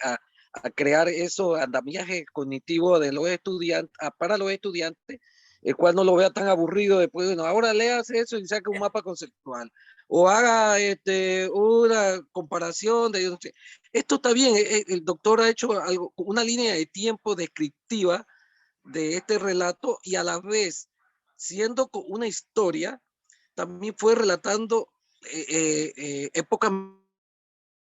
a crear eso andamiaje cognitivo de los estudiantes, para los estudiantes, el cual no lo vea tan aburrido después. Bueno, ahora leas eso y saque un mapa conceptual o haga una comparación de esto. Está bien, el doctor ha hecho una línea de tiempo descriptiva de este relato, y a la vez, siendo una historia, también fue relatando épocas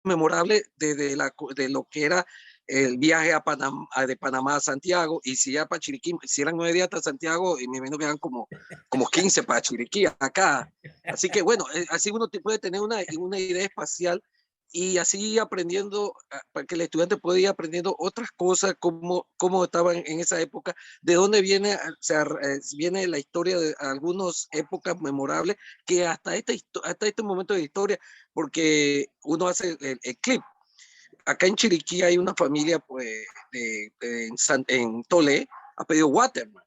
memorables de lo que era el viaje a Panamá, de Panamá a Santiago, y si ya para Chiriquí, si eran 9 días hasta Santiago, y me imagino que eran como 15 para Chiriquí acá. Así que bueno, así uno puede tener una idea espacial, y así aprendiendo, para que el estudiante pueda ir aprendiendo otras cosas, cómo estaban en esa época, de dónde viene la historia de algunas épocas memorables, que hasta este momento de la historia, porque uno hace el clip. Acá en Chiriquí hay una familia pues, en Tolé, ha pedido Waterman.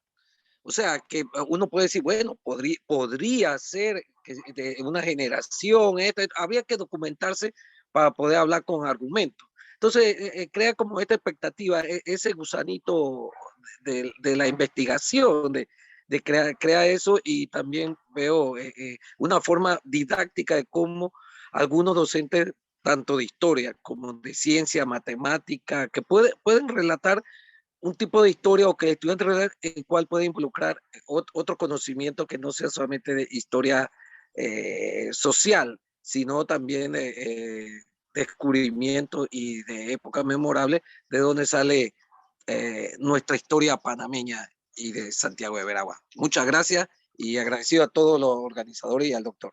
O sea, que uno puede decir, bueno, podría ser que de una generación, habría que documentarse para poder hablar con argumentos. Entonces, crea como esta expectativa, ese gusanito de la investigación, de crear eso, y también veo una forma didáctica de cómo algunos docentes, tanto de historia como de ciencia, matemática, que pueden relatar un tipo de historia, o que el estudiante relate, en el cual puede involucrar otro conocimiento que no sea solamente de historia social, sino también descubrimiento y de época memorable, de donde sale nuestra historia panameña y de Santiago de Veragua. Muchas gracias y agradecido a todos los organizadores y al doctor.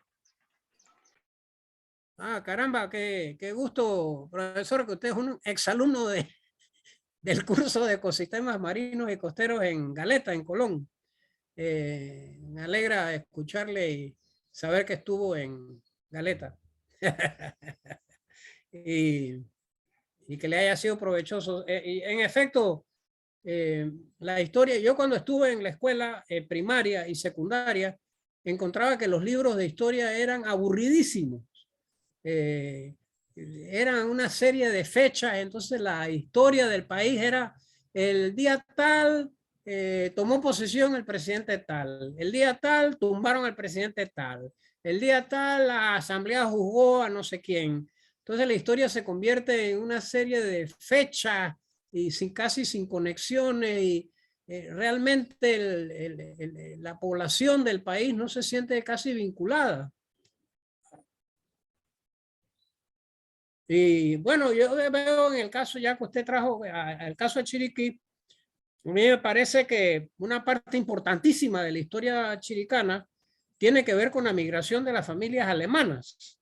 Ah, caramba, qué gusto, profesor, que usted es un exalumno del curso de ecosistemas marinos y costeros en Galeta, en Colón. Me alegra escucharle y saber que estuvo en Galeta. y, y que le haya sido provechoso. Y en efecto, la historia, yo cuando estuve en la escuela primaria y secundaria, encontraba que los libros de historia eran aburridísimos. Eran una serie de fechas, entonces la historia del país era el día tal, tomó posesión el presidente tal, el día tal tumbaron al presidente tal, el día tal la asamblea juzgó a no sé quién. Entonces la historia se convierte en una serie de fechas y casi sin conexiones, y realmente la población del país no se siente casi vinculada. Y bueno, yo veo en el caso, ya que usted trajo el caso de Chiriquí, a mí me parece que una parte importantísima de la historia chiricana tiene que ver con la migración de las familias alemanas,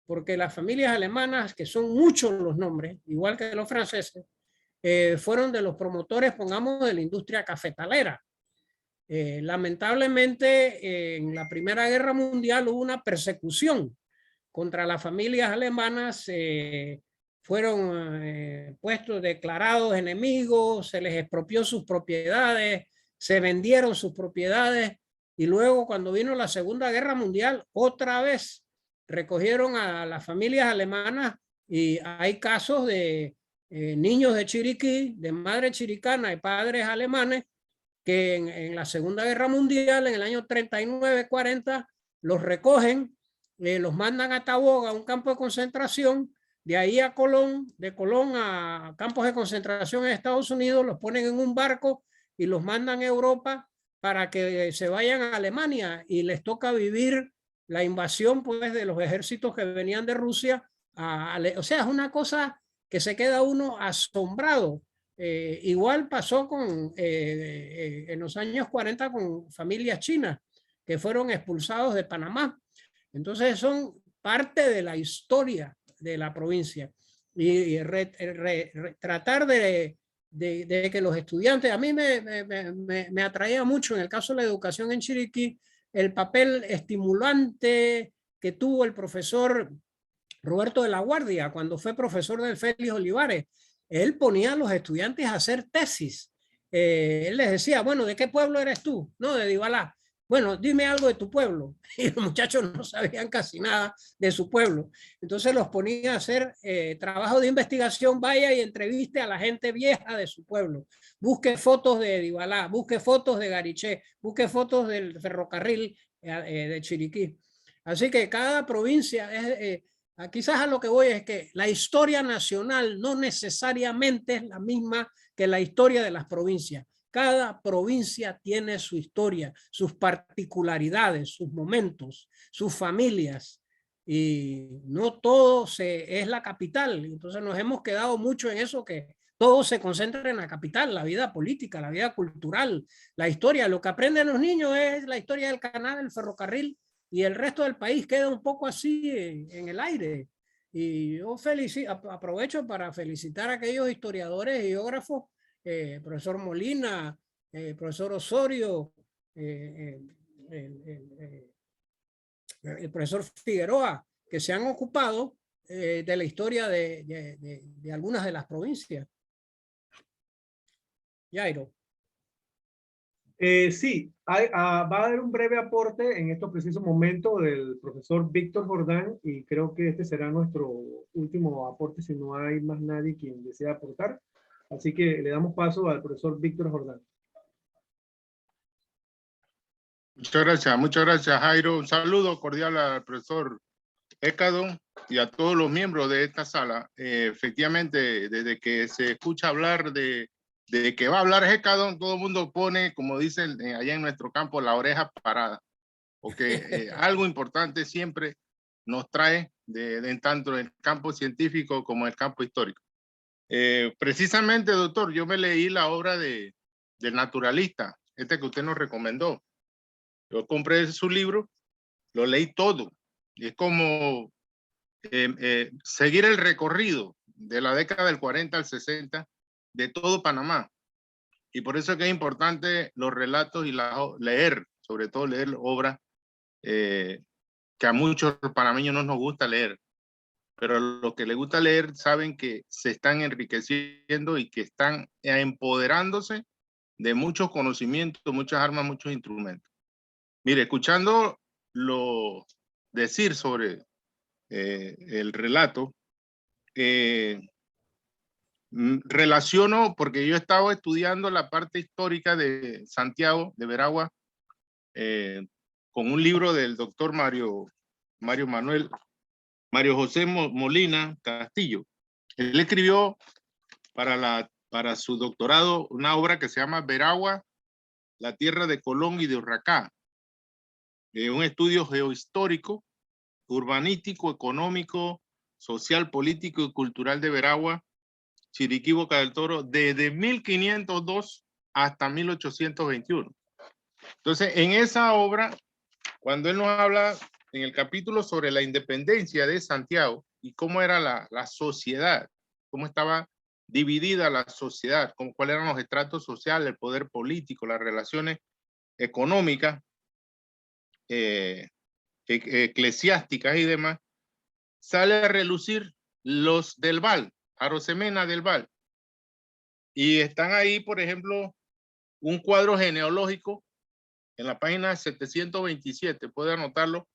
porque las familias alemanas, que son muchos los nombres, igual que los franceses, fueron de los promotores, pongamos, de la industria cafetalera. Lamentablemente, en la Primera Guerra Mundial hubo una persecución contra las familias alemanas, fueron puestos, declarados enemigos, se les expropió sus propiedades, se vendieron sus propiedades, y luego cuando vino la Segunda Guerra Mundial, otra vez recogieron a las familias alemanas, y hay casos de niños de Chiriquí, de madre chiricana y padres alemanes, que en la Segunda Guerra Mundial, en el año 39-40, los recogen, los mandan a Taboga, a un campo de concentración, de ahí a Colón, de Colón a campos de concentración en Estados Unidos, los ponen en un barco y los mandan a Europa para que se vayan a Alemania, y les toca vivir la invasión, pues, de los ejércitos que venían de Rusia. O sea, es una cosa que se queda uno asombrado. Igual pasó en los años 40 con familias chinas que fueron expulsados de Panamá. Entonces son parte de la historia de la provincia, y tratar de que los estudiantes, a mí me atraía mucho en el caso de la educación en Chiriquí el papel estimulante que tuvo el profesor Roberto de la Guardia cuando fue profesor del Félix Olivares. Él ponía a los estudiantes a hacer tesis. Él les decía, bueno, ¿de qué pueblo eres tú? No, de Dibalá. Bueno, dime algo de tu pueblo. Y los muchachos no sabían casi nada de su pueblo. Entonces los ponía a hacer trabajo de investigación, vaya y entreviste a la gente vieja de su pueblo. Busque fotos de Dibalá, busque fotos de Gariché, busque fotos del ferrocarril de Chiriquí. Así que cada provincia es... quizás a lo que voy es que la historia nacional no necesariamente es la misma que la historia de las provincias. Cada provincia tiene su historia, sus particularidades, sus momentos, sus familias, y no todo es la capital. Entonces nos hemos quedado mucho en eso, que todo se concentra en la capital, la vida política, la vida cultural, la historia. Lo que aprenden los niños es la historia del canal, el ferrocarril, y el resto del país queda un poco así en el aire. Y yo aprovecho para felicitar a aquellos historiadores y geógrafos, profesor Molina, profesor Osorio, el profesor Figueroa, que se han ocupado de la historia de algunas de las provincias. Jairo. Sí, va a haber un breve aporte en estos precisos momentos del profesor Víctor Jordán, y creo que este será nuestro último aporte si no hay más nadie quien desea aportar. Así que le damos paso al profesor Víctor Jordán. Muchas gracias, Jairo. Un saludo cordial al profesor Hécado y a todos los miembros de esta sala. Efectivamente, desde que se escucha hablar de que va a hablar Hécado, todo el mundo pone, como dicen allá en nuestro campo, la oreja parada. Porque algo importante siempre nos trae de tanto el campo científico como el campo histórico. Precisamente, doctor, yo me leí la obra del naturalista, que usted nos recomendó. Yo compré su libro, lo leí todo. Y es como seguir el recorrido de la década del 40 al 60 de todo Panamá. Y por eso es que es importante los relatos y leer, sobre todo leer obras que a muchos panameños no nos gusta leer. Pero a los que les gusta leer saben que se están enriqueciendo y que están empoderándose de muchos conocimientos, muchas armas, muchos instrumentos. Mire, escuchando lo decir sobre el relato, relaciono, porque yo estaba estudiando la parte histórica de Santiago, de Veragua, con un libro del doctor Mario José Molina Castillo. Él escribió para su doctorado una obra que se llama Veragua, la tierra de Colón y de Urracá. Un estudio geohistórico, urbanístico, económico, social, político y cultural de Veragua, Chiriquí, Boca del Toro, desde 1502 hasta 1821. Entonces, en esa obra, cuando él nos habla en el capítulo sobre la independencia de Santiago y cómo era la sociedad, cómo estaba dividida la sociedad, cuáles eran los estratos sociales, el poder político, las relaciones económicas, eclesiásticas y demás, sale a relucir los del Val, Arosemena del Val. Y están ahí, por ejemplo, un cuadro genealógico en la página 727, puede anotarlo,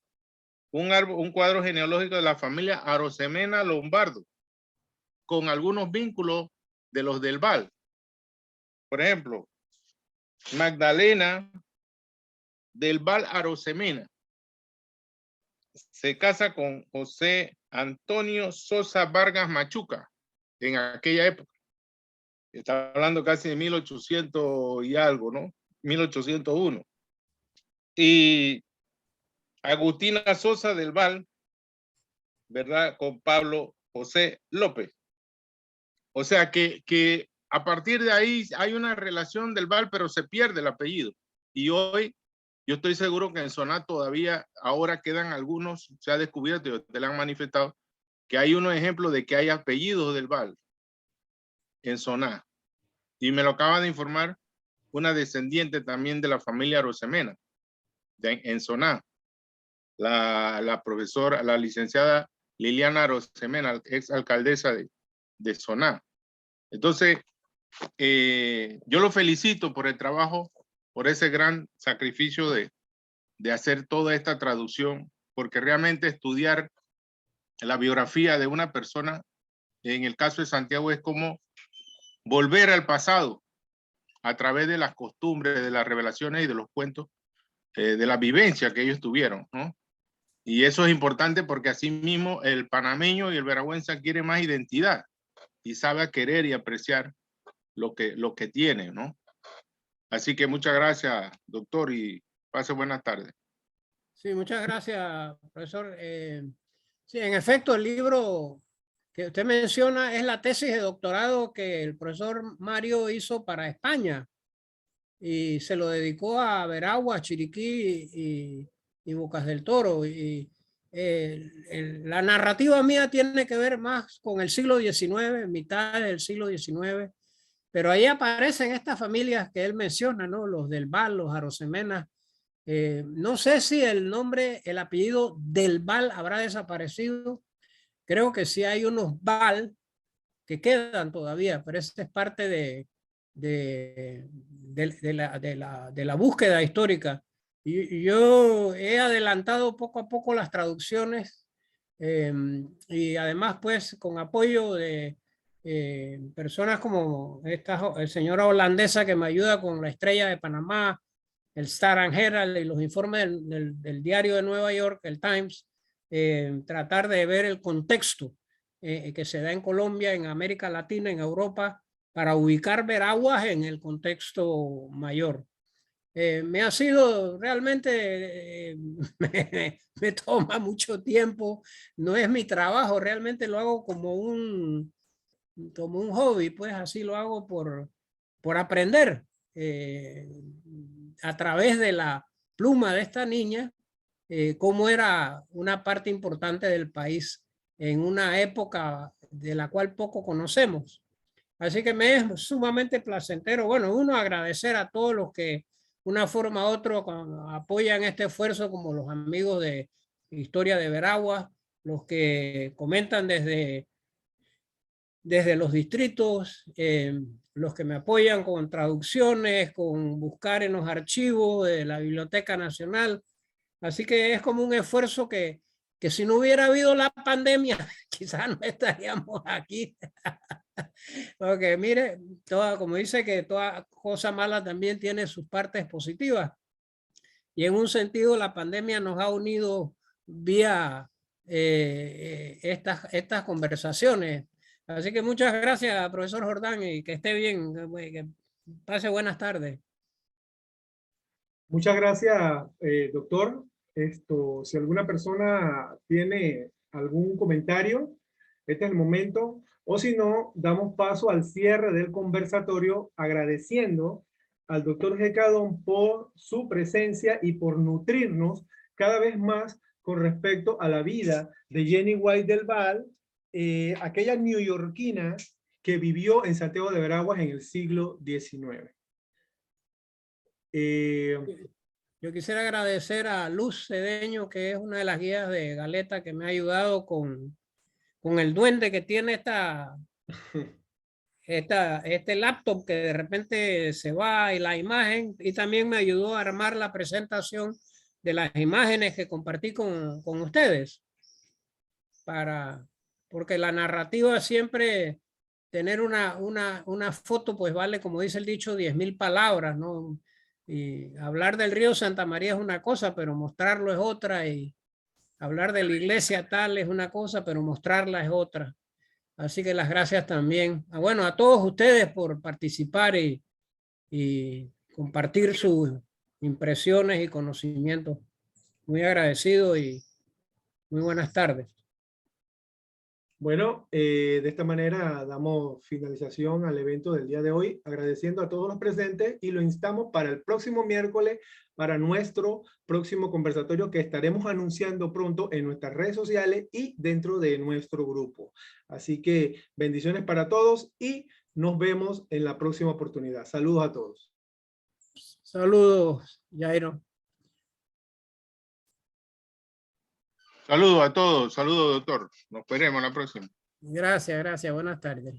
un cuadro genealógico de la familia Arosemena Lombardo, con algunos vínculos de los del Val. Por ejemplo, Magdalena del Val Arosemena se casa con José Antonio Sosa Vargas Machuca en aquella época. Está hablando casi de 1800 y algo, ¿no? 1801. Y Agustina Sosa del Val, ¿verdad? Con Pablo José López. O sea que a partir de ahí hay una relación del Val, pero se pierde el apellido. Y hoy yo estoy seguro que en Soná todavía ahora quedan algunos, se ha descubierto, te lo han manifestado, que hay unos ejemplos de que hay apellidos del Val en Soná. Y me lo acaba de informar una descendiente también de la familia Arosemena, en Soná. La profesora, la licenciada Liliana Arosemena, ex alcaldesa de Soná. Entonces, yo lo felicito por el trabajo, por ese gran sacrificio de hacer toda esta traducción, porque realmente estudiar la biografía de una persona, en el caso de Santiago, es como volver al pasado a través de las costumbres, de las revelaciones y de los cuentos, de la vivencia que ellos tuvieron, ¿no? Y eso es importante porque así mismo el panameño y el veragüense adquiere más identidad y sabe querer y apreciar lo que tiene, ¿no? Así que muchas gracias, doctor, y pase buenas tardes. Sí, muchas gracias, profesor. Sí, en efecto, el libro que usted menciona es la tesis de doctorado que el profesor Mario hizo para España y se lo dedicó a Veragua, Chiriquí y Bocas del Toro. Y la narrativa mía tiene que ver más con el siglo XIX, mitad del siglo XIX, pero ahí aparecen estas familias que él menciona, ¿no? Los del Val, los Arosemena. No sé si el nombre, el apellido del Val habrá desaparecido. Creo que sí hay unos Val que quedan todavía, pero esa es parte de la búsqueda histórica. Y yo he adelantado poco a poco las traducciones y además pues con apoyo de personas como esta señora holandesa que me ayuda con la Estrella de Panamá, el Star and Herald y los informes del diario de Nueva York, el Times, tratar de ver el contexto que se da en Colombia, en América Latina, en Europa, para ubicar Veraguas en el contexto mayor. Me ha sido realmente, me toma mucho tiempo, no es mi trabajo, realmente lo hago como un hobby, pues así lo hago por aprender a través de la pluma de esta niña, cómo era una parte importante del país en una época de la cual poco conocemos. Así que me es sumamente placentero. Bueno, uno agradecer a todos los que una forma u otra apoyan este esfuerzo, como los amigos de Historia de Veraguas, los que comentan desde los distritos, los que me apoyan con traducciones, con buscar en los archivos de la Biblioteca Nacional. Así que es como un esfuerzo que si no hubiera habido la pandemia, quizás no estaríamos aquí. Porque mire, como dice que toda cosa mala también tiene sus partes positivas. Y en un sentido la pandemia nos ha unido vía estas conversaciones. Así que muchas gracias, profesor Jordán, y que esté bien, que pase buenas tardes. Muchas gracias, doctor. Si alguna persona tiene algún comentario, este es el momento. O si no, damos paso al cierre del conversatorio agradeciendo al doctor Gecadón por su presencia y por nutrirnos cada vez más con respecto a la vida de Jenny White del Val, aquella neoyorquina que vivió en Santiago de Veraguas en el siglo XIX. Yo quisiera agradecer a Luz Cedeño, que es una de las guías de Galeta que me ha ayudado con el duende que tiene este laptop que de repente se va y la imagen, y también me ayudó a armar la presentación de las imágenes que compartí con ustedes, porque la narrativa siempre, tener una foto pues vale, como dice el dicho, 10.000 palabras, ¿no? Y hablar del río Santa María es una cosa, pero mostrarlo es otra, y hablar de la iglesia tal es una cosa, pero mostrarla es otra. Así que las gracias también. Bueno, a todos ustedes por participar y compartir sus impresiones y conocimientos. Muy agradecido y muy buenas tardes. Bueno, de esta manera damos finalización al evento del día de hoy, agradeciendo a todos los presentes y lo instamos para el próximo miércoles, para nuestro próximo conversatorio que estaremos anunciando pronto en nuestras redes sociales y dentro de nuestro grupo. Así que bendiciones para todos y nos vemos en la próxima oportunidad. Saludos a todos. Saludos, Jairo. Saludos a todos, saludos doctor. Nos veremos la próxima. Gracias, buenas tardes.